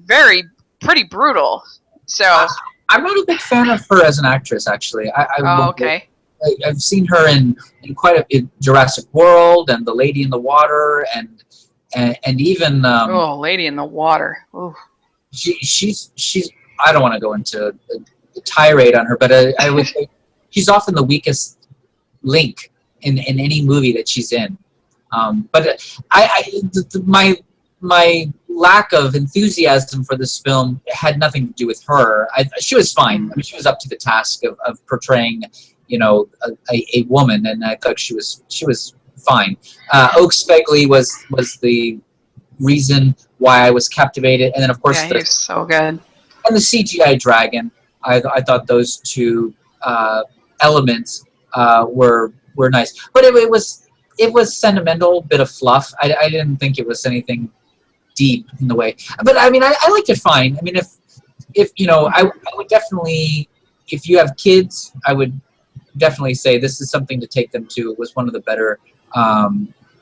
pretty brutal. So I'm not a big fan of her as an actress, actually. okay. I've seen her in in Jurassic World and The Lady in the Water and even Lady in the Water. Ooh. she's I don't want to go into a tirade on her, but I would say she's often the weakest link in any movie that she's in. But my lack of enthusiasm for this film had nothing to do with her. She was fine. I mean, she was up to the task of portraying, a woman, and I thought she was fine. Oak Spegley was the reason why I was captivated, and then of course he was so good. And the CGI dragon. I thought those two elements were nice, but it was sentimental, bit of fluff. I didn't think it was anything deep in the way, but I mean, I liked it fine. I mean, if I would definitely, if you have kids, I would definitely say this is something to take them to. It was one of the better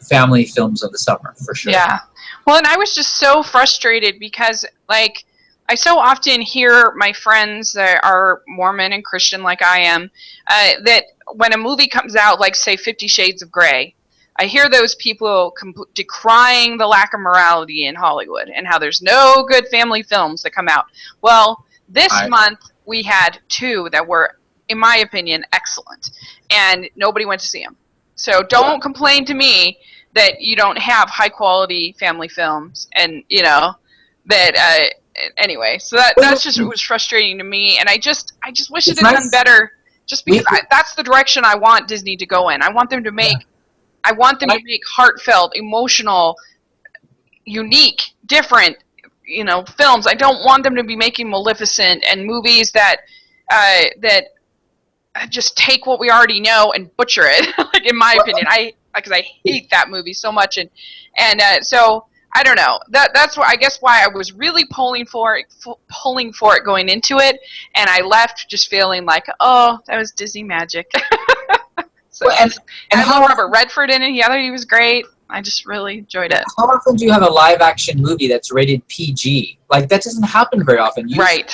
family films of the summer, for sure. Yeah. Well, and I was just so frustrated because, like, I so often hear my friends that are Mormon and Christian, like I am, that when a movie comes out, like, say, 50 Shades of Grey, I hear those people decrying the lack of morality in Hollywood and how there's no good family films that come out. Well, this month we had two that were, in my opinion, excellent, and nobody went to see them. So don't complain to me that you don't have high quality family films, and that anyway. So that's just, it was frustrating to me, and I just wish it had done better. Just because that's the direction I want Disney to go in. I want them to make heartfelt, emotional, unique, different, films. I don't want them to be making Maleficent and movies that just take what we already know and butcher it. Like, in my opinion, because I hate that movie so much, and so I don't know. That's why, I guess, why I was really pulling for it going into it, and I left just feeling like, oh, that was Disney magic. So, and how Robert Redford in it? He was great. I just really enjoyed it. How often do you have a live action movie that's rated PG? Like, that doesn't happen very often. Right.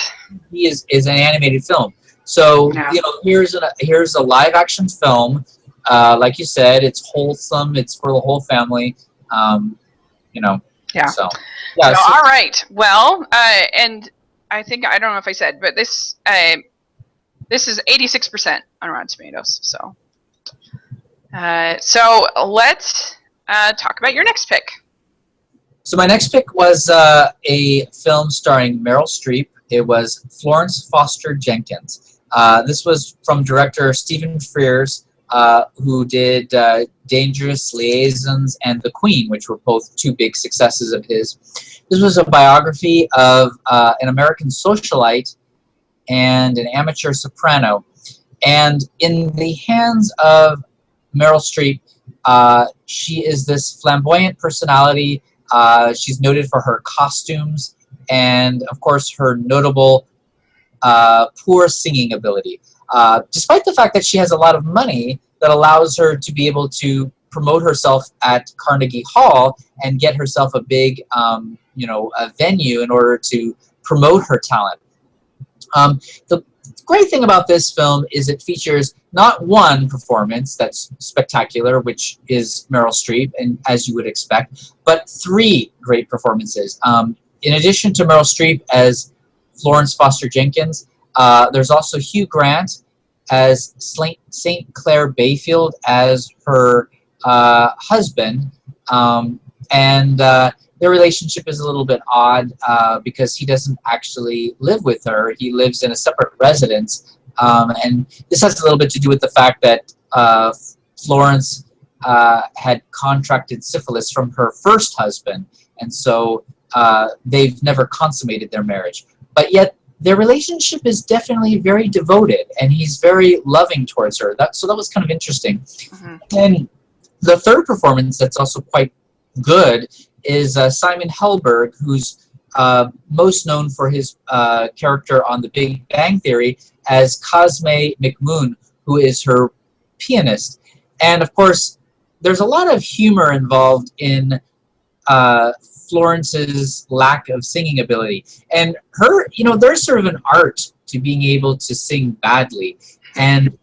PG is an animated film. So here's a live action film. Like you said, it's wholesome. It's for the whole family. Yeah. So all right. Well, and I think, I don't know if I said, but this is 86% on Rotten Tomatoes. So let's talk about your next pick. So my next pick was a film starring Meryl Streep. It was Florence Foster Jenkins. This was from director Stephen Frears, who did Dangerous Liaisons and The Queen, which were both two big successes of his. This was a biography of an American socialite and an amateur soprano. And in the hands of Meryl Streep, she is this flamboyant personality. She's noted for her costumes and, of course, her notable poor singing ability. Despite the fact that she has a lot of money that allows her to be able to promote herself at Carnegie Hall and get herself a big, a venue in order to promote her talent. The great thing about this film is it features not one performance that's spectacular, which is Meryl Streep, and as you would expect, but three great performances. In addition to Meryl Streep as Florence Foster Jenkins, there's also Hugh Grant as St. Clair Bayfield as her husband, and their relationship is a little bit odd because he doesn't actually live with her. He lives in a separate residence, and this has a little bit to do with the fact that Florence had contracted syphilis from her first husband, and so they've never consummated their marriage. But yet their relationship is definitely very devoted, and he's very loving towards her. So that was kind of interesting. Mm-hmm. And the third performance that's also quite good is Simon Helberg, who's most known for his character on The Big Bang Theory as Cosme McMoon, who is her pianist. And of course, there's a lot of humor involved in Florence's lack of singing ability. And her, there's sort of an art to being able to sing badly. And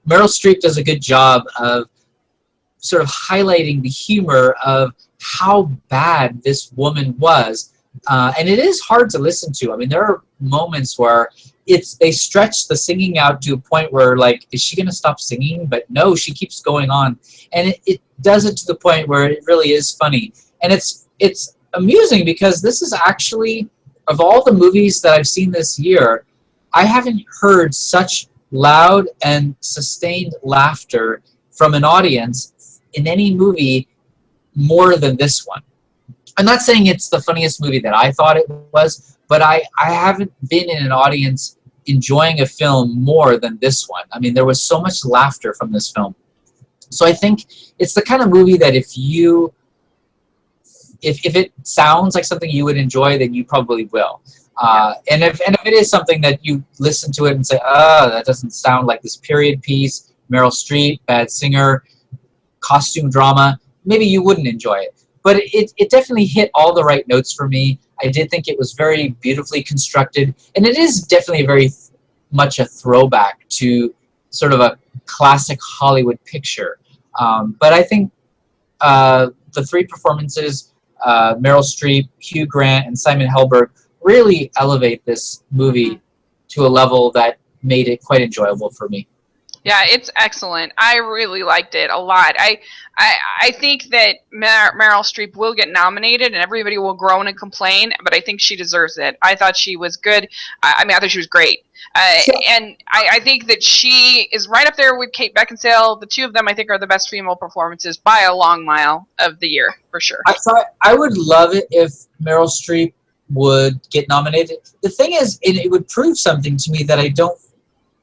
Meryl Streep does a good job of sort of highlighting the humor of how bad this woman was. And it is hard to listen to. I mean, there are moments where they stretch the singing out to a point where, like, is she going to stop singing? But no, she keeps going on. And it does it to the point where it really is funny. And it's amusing because this is actually, of all the movies that I've seen this year, I haven't heard such loud and sustained laughter from an audience in any movie more than this one. I'm not saying it's the funniest movie that I thought it was, but I haven't been in an audience enjoying a film more than this one. I mean, there was so much laughter from this film. So I think it's the kind of movie that if it sounds like something you would enjoy, then you probably will. And if it is something that you listen to it and say, that doesn't sound like this period piece, Meryl Streep, bad singer, costume drama, maybe you wouldn't enjoy it. But it definitely hit all the right notes for me. I did think it was very beautifully constructed, and it is definitely very much a throwback to sort of a classic Hollywood picture. But I think the three performances, Meryl Streep, Hugh Grant, and Simon Helberg, really elevate this movie to a level that made it quite enjoyable for me. Yeah, it's excellent. I really liked it a lot. I think that Meryl Streep will get nominated and everybody will groan and complain, but I think she deserves it. I thought she was good. I thought she was great. And I think that she is right up there with Kate Beckinsale. The two of them, I think, are the best female performances by a long mile of the year, for sure. I would love it if Meryl Streep would get nominated. The thing is, it would prove something to me that I don't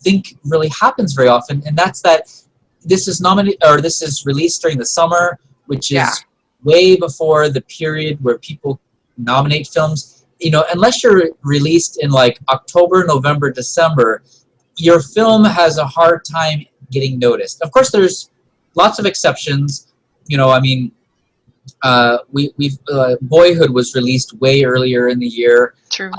think really happens very often, and that's that this is released during the summer, which is way before the period where people nominate films. Unless you're released in like October, November, December, your film has a hard time getting noticed. Of course, there's lots of exceptions. Boyhood was released way earlier in the year. True.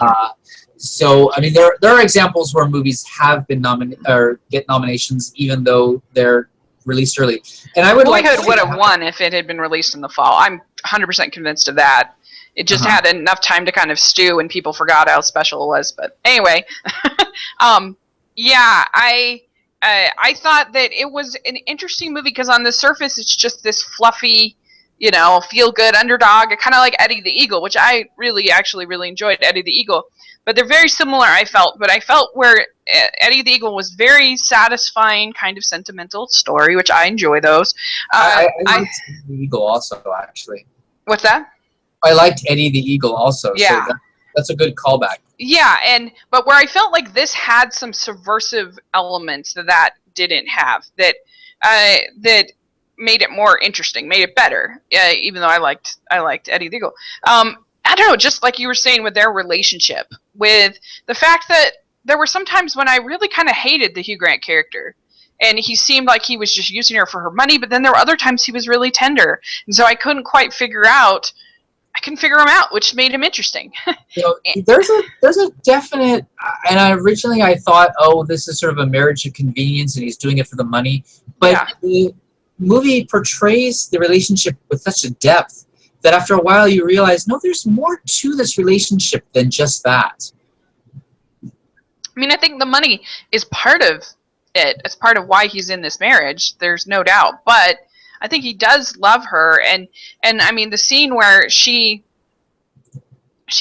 So, I mean, there are examples where movies have been nominated or get nominations even though they're released early. And I would Boyhood would have won if it had been released in the fall. I'm 100% convinced of that. It just had enough time to kind of stew and people forgot how special it was. But anyway, I thought that it was an interesting movie because on the surface it's just this fluffy, feel-good underdog, kind of like Eddie the Eagle, which I actually really enjoyed Eddie the Eagle. But they're very similar, I felt. But I felt where Eddie the Eagle was very satisfying, kind of sentimental story, which I enjoy those. I liked Eddie the Eagle also, actually. What's that? I liked Eddie the Eagle also. Yeah. So that's a good callback. Yeah, but where I felt like this had some subversive elements that didn't have, that made it more interesting, made it better. Even though I liked Eddie the Eagle. I don't know, just like you were saying with their relationship, with the fact that there were some times when I really kind of hated the Hugh Grant character. And he seemed like he was just using her for her money, but then there were other times he was really tender. And so I couldn't quite figure him out, which made him interesting. There's a definite, and originally I thought, this is sort of a marriage of convenience and he's doing it for the money. But the movie portrays the relationship with such a depth that after a while you realize, no, there's more to this relationship than just that. I mean, I think the money is part of it. It's part of why he's in this marriage. There's no doubt. But I think he does love her. And I mean, the scene where she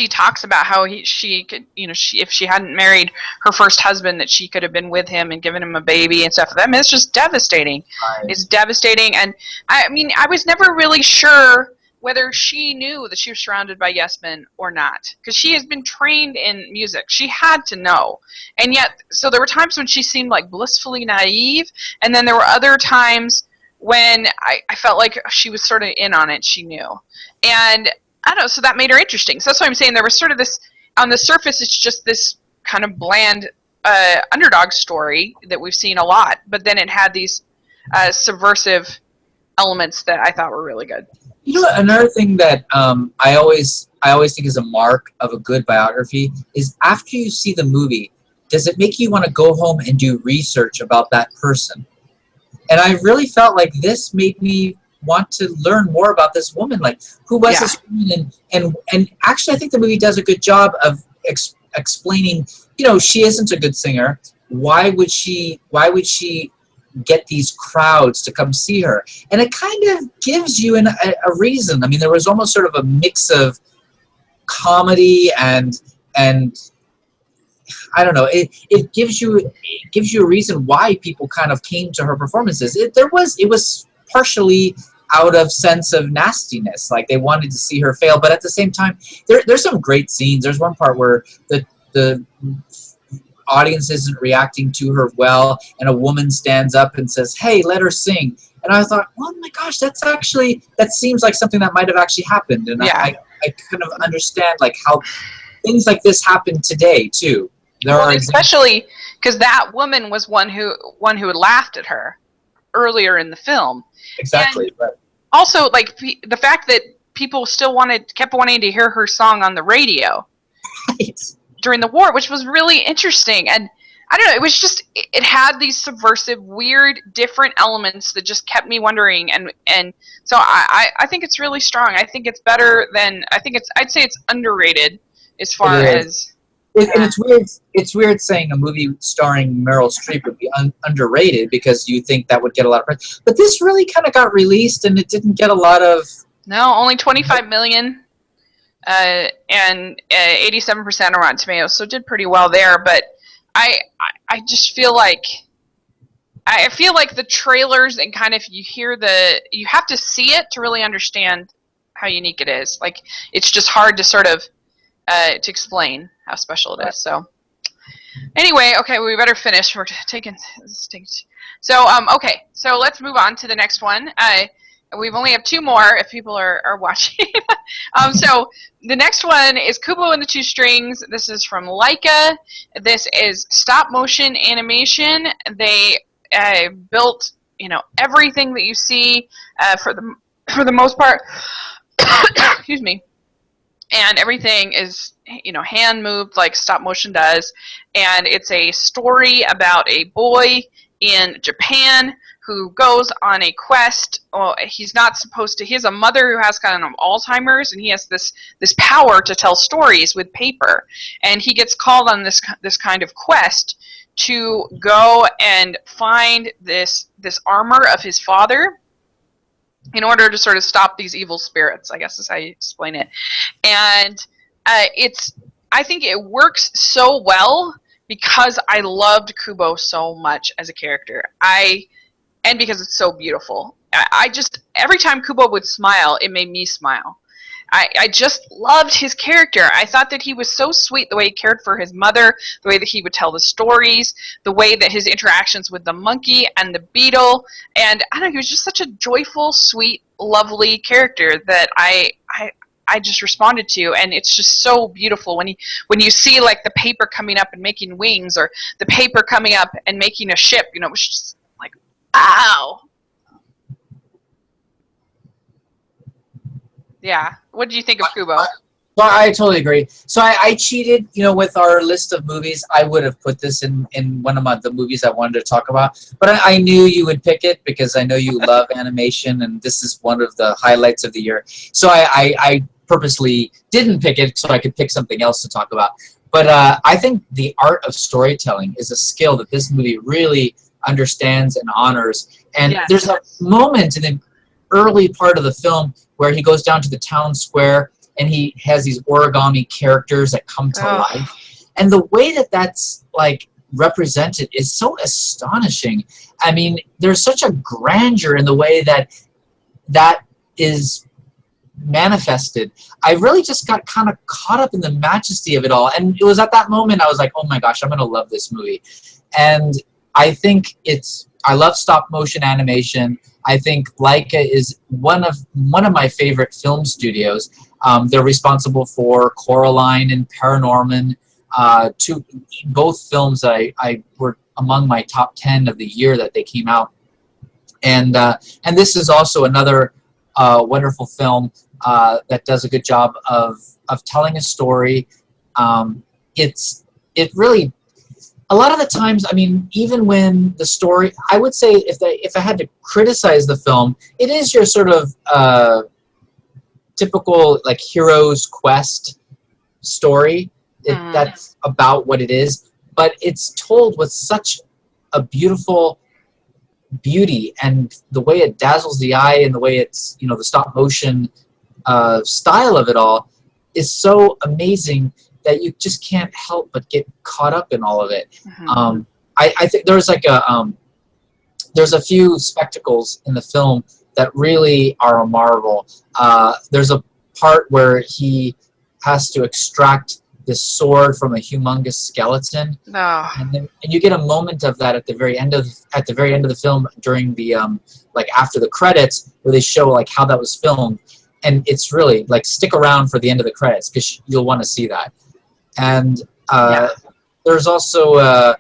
talks about how she could, if she hadn't married her first husband, that she could have been with him and given him a baby and stuff. I mean, it's just devastating. Right. It's devastating. And I mean, I was never really sure whether she knew that she was surrounded by yes men or not, because she has been trained in music. She had to know. And yet, so there were times when she seemed like blissfully naive, and then there were other times when I felt like she was sort of in on it. She knew. And I don't know, so that made her interesting. So that's why I'm saying there was sort of this, on the surface, it's just this kind of bland underdog story that we've seen a lot, but then it had these subversive elements that I thought were really good. You know, another thing that I always think is a mark of a good biography is after you see the movie, does it make you want to go home and do research about that person? And I really felt like this made me want to learn more about this woman. Like, who was this woman? And actually, I think the movie does a good job of explaining, you know, she isn't a good singer. Why would she get these crowds to come see her? And it kind of gives you a reason. I mean, there was almost sort of a mix of comedy and I don't know. It gives you a reason why people kind of came to her performances. It was partially out of sense of nastiness, like they wanted to see her fail, but at the same time, there's some great scenes. There's one part where the audience isn't reacting to her well, and a woman stands up and says, "Hey, let her sing." And I thought, oh my gosh, that seems like something that might have actually happened. And I kind of understand like how things like this happen today too. Especially because that woman was one who had laughed at her earlier in the film. Exactly. Right. Also, like the fact that people still kept wanting to hear her song on the radio during the war, which was really interesting. And I don't know, it was just, it had these subversive, weird, different elements that just kept me wondering. And so I think it's really strong. I think it's better than, I'd say it's underrated as far as. And it's weird. It's weird saying a movie starring Meryl Streep would be underrated because you think that would get a lot of press. But this really kind of got released, and it didn't get a lot of. No, only 25 million, and 87% on Rotten Tomatoes, so it did pretty well there. But I just feel like the trailers and kind of you have to see it to really understand how unique it is. Like, it's just hard to sort of to explain how special it is. So anyway, okay, we better finish. We're taking so okay, so let's move on to the next one. We've only have 2 more if people are watching. So the next one is Kubo and the Two Strings. This is from Laika. This is stop motion animation. They built, you know, everything that you see for the most part. Excuse me. And everything is, you know, hand moved like stop motion does. And it's a story about a boy in Japan who goes on a quest. Well, he's not supposed to. He has a mother who has kind of Alzheimer's, and he has this power to tell stories with paper. And he gets called on this kind of quest to go and find this armor of his father, in order to sort of stop these evil spirits, I guess is how you explain it. And I think it works so well because I loved Kubo so much as a character. And because it's so beautiful. I just, every time Kubo would smile, it made me smile. I just loved his character. I thought that he was so sweet, the way he cared for his mother, the way that he would tell the stories, the way that his interactions with the monkey and the beetle, and I don't know, he was just such a joyful, sweet, lovely character that I just responded to, and it's just so beautiful when you see like the paper coming up and making wings, or the paper coming up and making a ship, you know, it was just like, ow. Yeah. What did you think of Kubo? So I totally agree. So I cheated, you know, with our list of movies. I would have put this in one of the movies I wanted to talk about. But I knew you would pick it because I know you love animation, and this is one of the highlights of the year. So I purposely didn't pick it so I could pick something else to talk about. But I think the art of storytelling is a skill that this movie really understands and honors. And there's a moment in the early part of the film where he goes down to the town square and he has these origami characters that come to life. And the way that that's like represented is so astonishing. I mean, there's such a grandeur in the way that is manifested. I really just got kind of caught up in the majesty of it all. And it was at that moment I was like, oh my gosh, I'm going to love this movie. And I think I love stop motion animation. I think Laika is one of my favorite film studios. They're responsible for Coraline and Paranorman. both films that I were among my top 10 of the year that they came out. And this is also another wonderful film that does a good job of telling a story. It really, a lot of the times, I mean, even when the story, I would say if I had to criticize the film, it is your sort of typical like hero's quest story. That's about what it is, but it's told with such a beautiful beauty, and the way it dazzles the eye and the way it's, you know, the stop motion style of it all is so amazing that you just can't help but get caught up in all of it. I think there's like there's a few spectacles in the film that really are a marvel. There's a part where he has to extract this sword from a humongous skeleton, and you get a moment of that at the very end of the film during the like after the credits, where they show like how that was filmed, and it's really like stick around for the end of the credits because you'll want to see that. And there's also a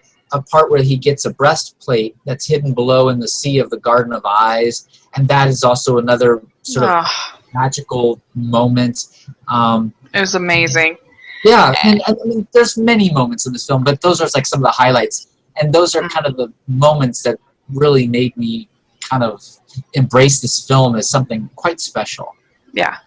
part where he gets a breastplate that's hidden below in the sea of the Garden of Eyes, and that is also another sort of magical moment. It was amazing. Yeah, and I mean, there's many moments in this film, but those are like some of the highlights, and those are kind of the moments that really made me kind of embrace this film as something quite special. Yeah.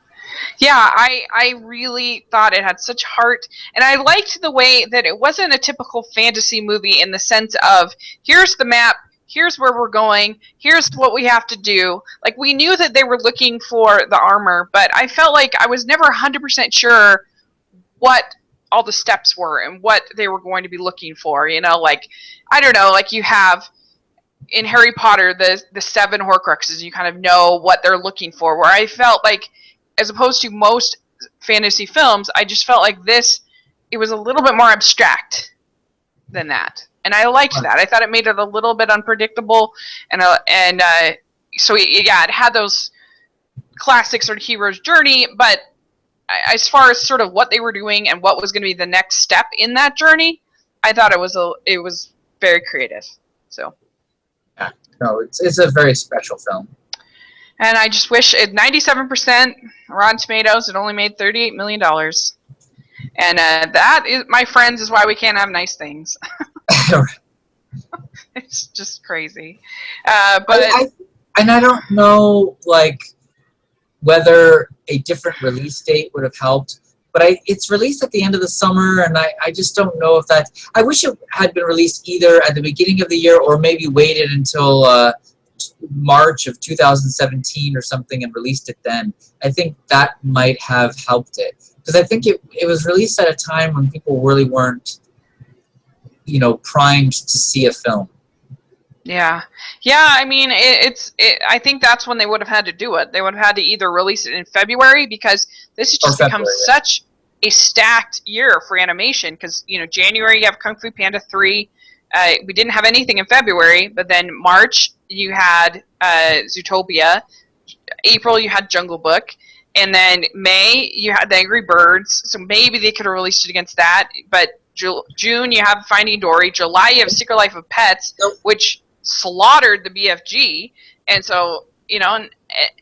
Yeah, I really thought it had such heart, and I liked the way that it wasn't a typical fantasy movie in the sense of, here's the map, here's where we're going, here's what we have to do. Like, we knew that they were looking for the armor, but I felt like I was never 100% sure what all the steps were and what they were going to be looking for. You know, like, I don't know, like you have in Harry Potter the 7 Horcruxes, you kind of know what they're looking for, where I felt like, as opposed to most fantasy films, I just felt like it was a little bit more abstract than that. And I liked that. I thought it made it a little bit unpredictable, and so it had those classic sort of hero's journey, but as far as sort of what they were doing and what was going to be the next step in that journey, I thought it was very creative. So yeah, no, it's a very special film. And I just wish it 97% Rotten Tomatoes. It only made $38 million, and that is, my friends, is why we can't have nice things. It's just crazy. But I don't know, like, whether a different release date would have helped, but it's released at the end of the summer, and I just don't know if that. I wish it had been released either at the beginning of the year or maybe waited until March of 2017 or something and released it then. I think that might have helped it, because I think it was released at a time when people really weren't, you know, primed to see a film. Yeah. I mean, I think that's when they would have had to do it. They would have had to either release it in February, because this has just become such a stacked year for animation. Because, you know, January you have Kung Fu Panda 3. We didn't have anything in February, but then March you had Zootopia. April you had Jungle Book, and then May you had The Angry Birds. So maybe they could have released it against that. But June you have Finding Dory. July you have Secret Life of Pets, which slaughtered the BFG, and so, you know,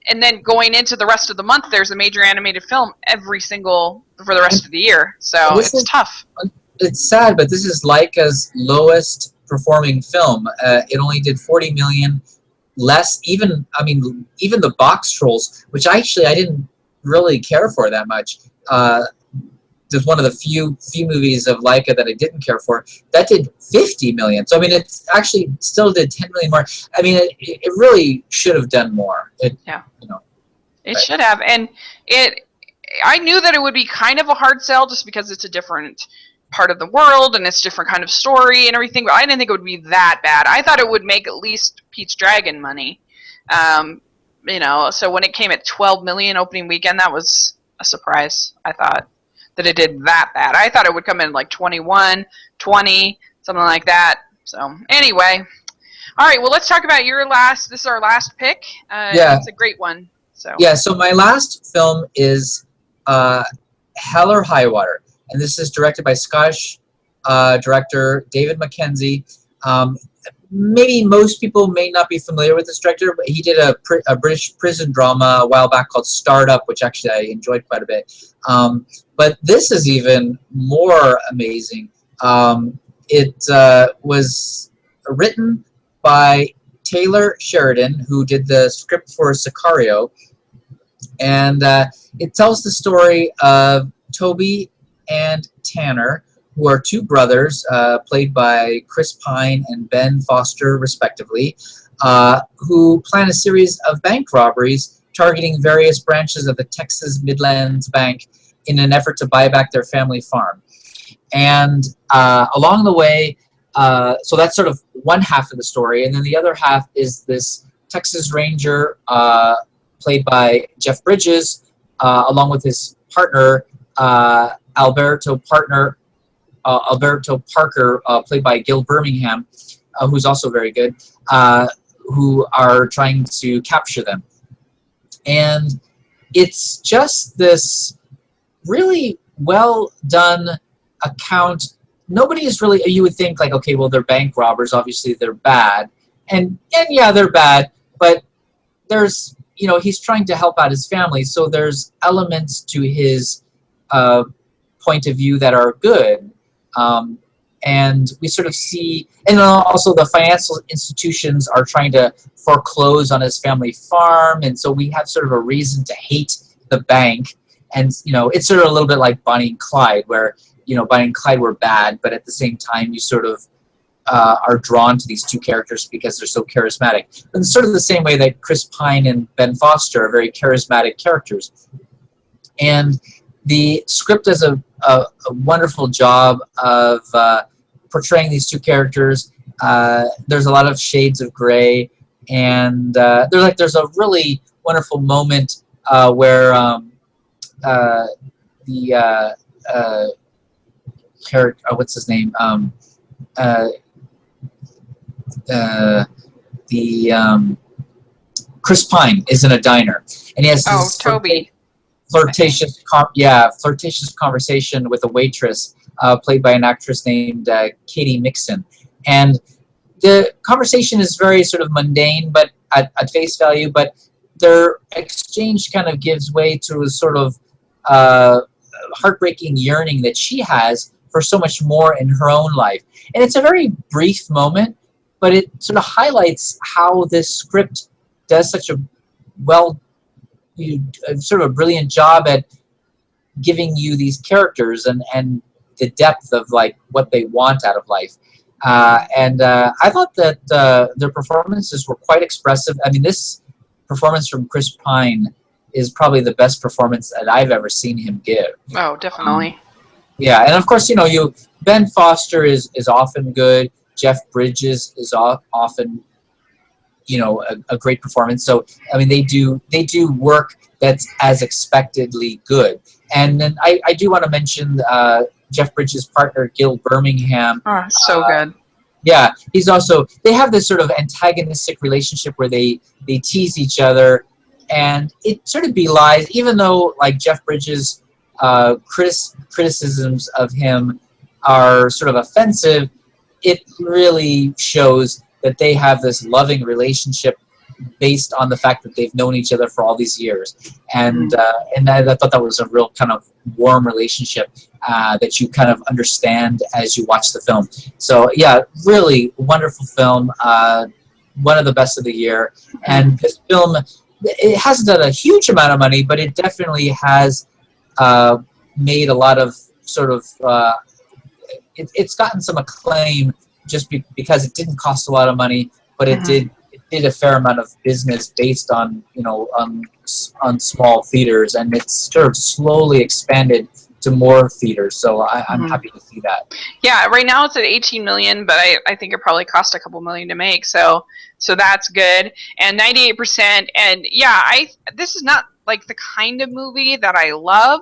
and then going into the rest of the month, there's a major animated film for the rest of the year. So it's tough. It's sad, but this is Laika's lowest performing film. It only did 40 million, less even. I mean, even the Box Trolls, which I didn't really care for that much. There's one of the few movies of Laika that I didn't care for. That did 50 million. So I mean, it's actually still did 10 million more. I mean, it really should have done more. You know, it should have, and I knew that it would be kind of a hard sell just because it's a different part of the world and it's a different kind of story and everything. But I didn't think it would be that bad. I thought it would make at least Pete's Dragon money. You know, so when it came at 12 million opening weekend, that was a surprise. I thought that it did that bad. I thought it would come in like 21, 20, something like that. So anyway, all right. Well, let's talk about your last. This is our last pick. It's a great one. So my last film is Hell or High Water, and this is directed by Scottish director, David Mackenzie. Maybe most people may not be familiar with this director, but he did a British prison drama a while back called Startup, which actually I enjoyed quite a bit. But this is even more amazing. It was written by Taylor Sheridan, who did the script for Sicario, and it tells the story of Toby and Tanner, who are two brothers, played by Chris Pine and Ben Foster, respectively, who plan a series of bank robberies targeting various branches of the Texas Midlands Bank in an effort to buy back their family farm. And along the way, so that's sort of one half of the story, and then the other half is this Texas Ranger, played by Jeff Bridges, along with his partner, Alberto Parker, played by Gil Birmingham, who's also very good, who are trying to capture them. And it's just this really well done account. Nobody is really, you would think like, okay, well, they're bank robbers, obviously they're bad. And yeah, they're bad, but there's, he's trying to help out his family, so there's elements to his point of view that are good. And we sort of see, and also the financial institutions are trying to foreclose on his family farm, and so we have sort of a reason to hate the bank. And it's sort of a little bit like Bonnie and Clyde, where Bonnie and Clyde were bad, but at the same time you sort of are drawn to these two characters because they're so charismatic. And sort of the same way that Chris Pine and Ben Foster are very charismatic characters. And the script does a wonderful job of portraying these two characters. There's a lot of shades of gray, and there's a really wonderful moment where the character, what's his name? Chris Pine is in a diner, and he has this Toby. flirtatious conversation with a waitress, played by an actress named Katie Mixon. And the conversation is very sort of mundane, but at face value, but their exchange kind of gives way to a sort of heartbreaking yearning that she has for so much more in her own life. And it's a very brief moment, but it sort of highlights how this script does such a sort of a brilliant job at giving you these characters and the depth of like what they want out of life. And I thought that their performances were quite expressive. I mean, this performance from Chris Pine is probably the best performance that I've ever seen him give. Oh, definitely. Yeah, and of course, Ben Foster is often good. Jeff Bridges is often, a great performance. So, I mean, they do work that's as expectedly good. And then I do want to mention Jeff Bridges' partner, Gil Birmingham. Oh, so good. Yeah, he's also, they have this sort of antagonistic relationship where they tease each other, and it sort of belies, even though like Jeff Bridges' criticisms of him are sort of offensive, it really shows that they have this loving relationship based on the fact that they've known each other for all these years. And I thought that was a real kind of warm relationship that you kind of understand as you watch the film. So yeah, really wonderful film, one of the best of the year. And this film, it hasn't done a huge amount of money, but it definitely has made a lot of sort of, it's gotten some acclaim just because it didn't cost a lot of money, but it did a fair amount of business based on on small theaters, and it's sort of slowly expanded to more theaters. So I'm happy to see that. Yeah, right now it's at 18 million, but I think it probably cost a couple million to make. So that's good. And 98%. And yeah, this is not like the kind of movie that I love,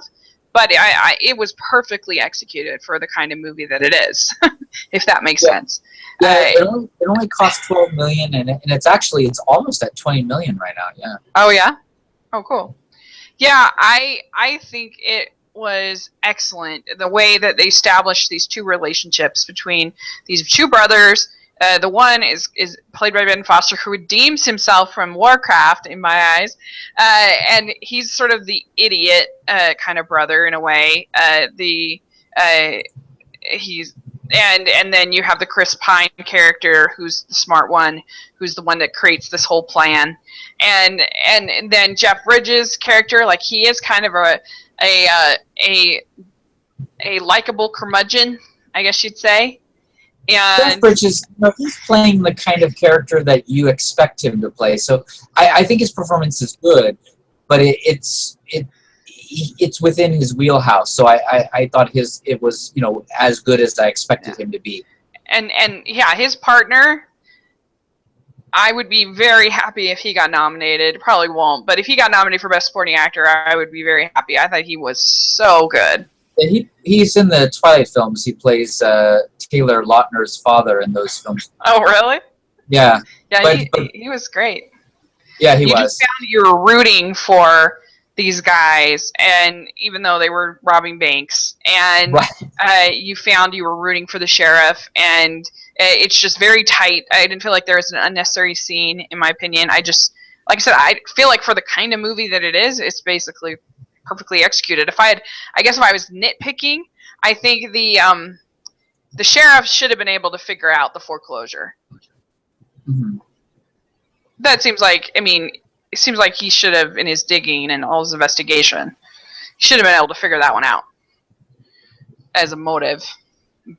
but it was perfectly executed for the kind of movie that it is, if that makes sense. Yeah, it only cost 12 million, and it's almost at 20 million right now. Yeah. Oh yeah. Oh cool. Yeah, I think it was excellent. The way that they established these two relationships between these two brothers. The one is played by Ben Foster, who redeems himself from Warcraft in my eyes, and he's sort of the idiot kind of brother in a way. He's and then you have the Chris Pine character, who's the smart one, who's the one that creates this whole plan, and then Jeff Bridges' character, like he is kind of a likable curmudgeon, I guess you'd say. Jeff And Bridges, he's playing the kind of character that you expect him to play. So I think his performance is good, but it's within his wheelhouse. So I thought it was as good as I expected him to be. And yeah, his partner, I would be very happy if he got nominated. Probably won't, but if he got nominated for Best Supporting Actor, I would be very happy. I thought he was so good. He's in the Twilight films. He plays Taylor Lautner's father in those films. Oh, really? Yeah. Yeah, but he was great. Yeah, he you was. just found you were rooting for these guys, and even though they were robbing banks, and right. you found you were rooting for the sheriff, and it's just very tight. I didn't feel like there was an unnecessary scene, in my opinion. Like I said, I feel like for the kind of movie that it is, it's basically perfectly executed. I guess if I was nitpicking, I think the sheriff should have been able to figure out the foreclosure. Mm-hmm. That seems like, it seems like he should have, in his digging and all his investigation, he should have been able to figure that one out as a motive.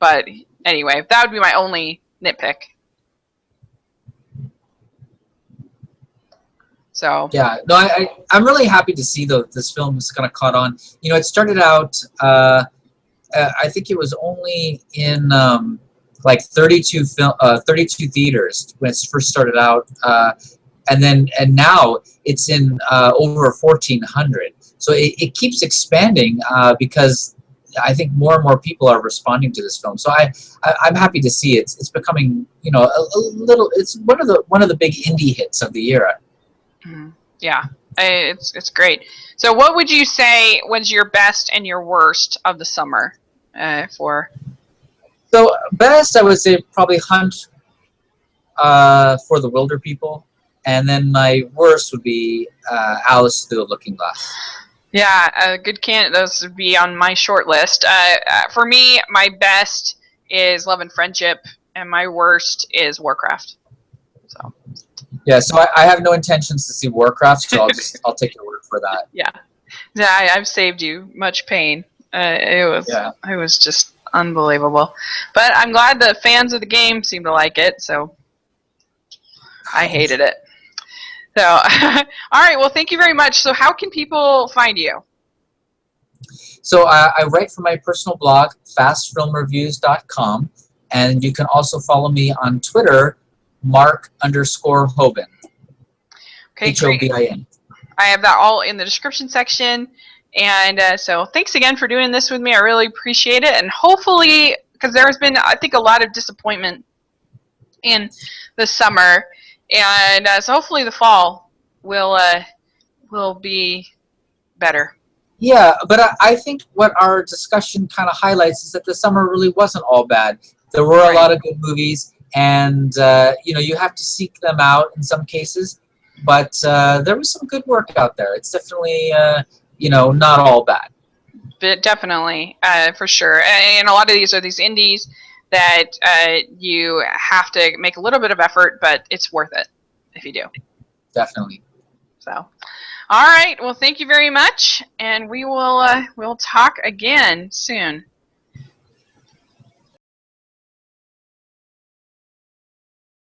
But anyway, that would be my only nitpick. So yeah, no, I'm really happy to see though this film is kind of caught on. It started out. I think it was only in like 32 theaters when it first started out, and now it's in over 1,400. So it keeps expanding because I think more and more people are responding to this film. So I'm happy to see it. It's becoming a little. It's one of the big indie hits of the era. Yeah, it's great. So what would you say was your best and your worst of the summer for? So best, I would say probably Hunt for the Wilder People, and then my worst would be Alice Through the Looking Glass. Yeah, good candidate. Those would be on my short list. For me, my best is Love and Friendship, and my worst is Warcraft. So. Yeah, so I have no intentions to see Warcraft, so I'll take your word for that. Yeah, I've saved you much pain. It was just unbelievable. But I'm glad the fans of the game seem to like it, so I hated it. So, all right, well, thank you very much. So how can people find you? So I write for my personal blog, fastfilmreviews.com, and you can also follow me on Twitter, Mark_Hobin. Okay, Hobin. I have that all in the description section. And so thanks again for doing this with me. I really appreciate it. And hopefully, because there has been, I think, a lot of disappointment in the summer. And so hopefully the fall will be better. Yeah, but I think what our discussion kind of highlights is that the summer really wasn't all bad. There were a lot of good movies, and you have to seek them out in some cases. But there was some good work out there. It's definitely not all bad. But definitely, for sure. And a lot of these are these indies that you have to make a little bit of effort, but it's worth it if you do. Definitely. So, all right. Well, thank you very much, and we will we'll talk again soon.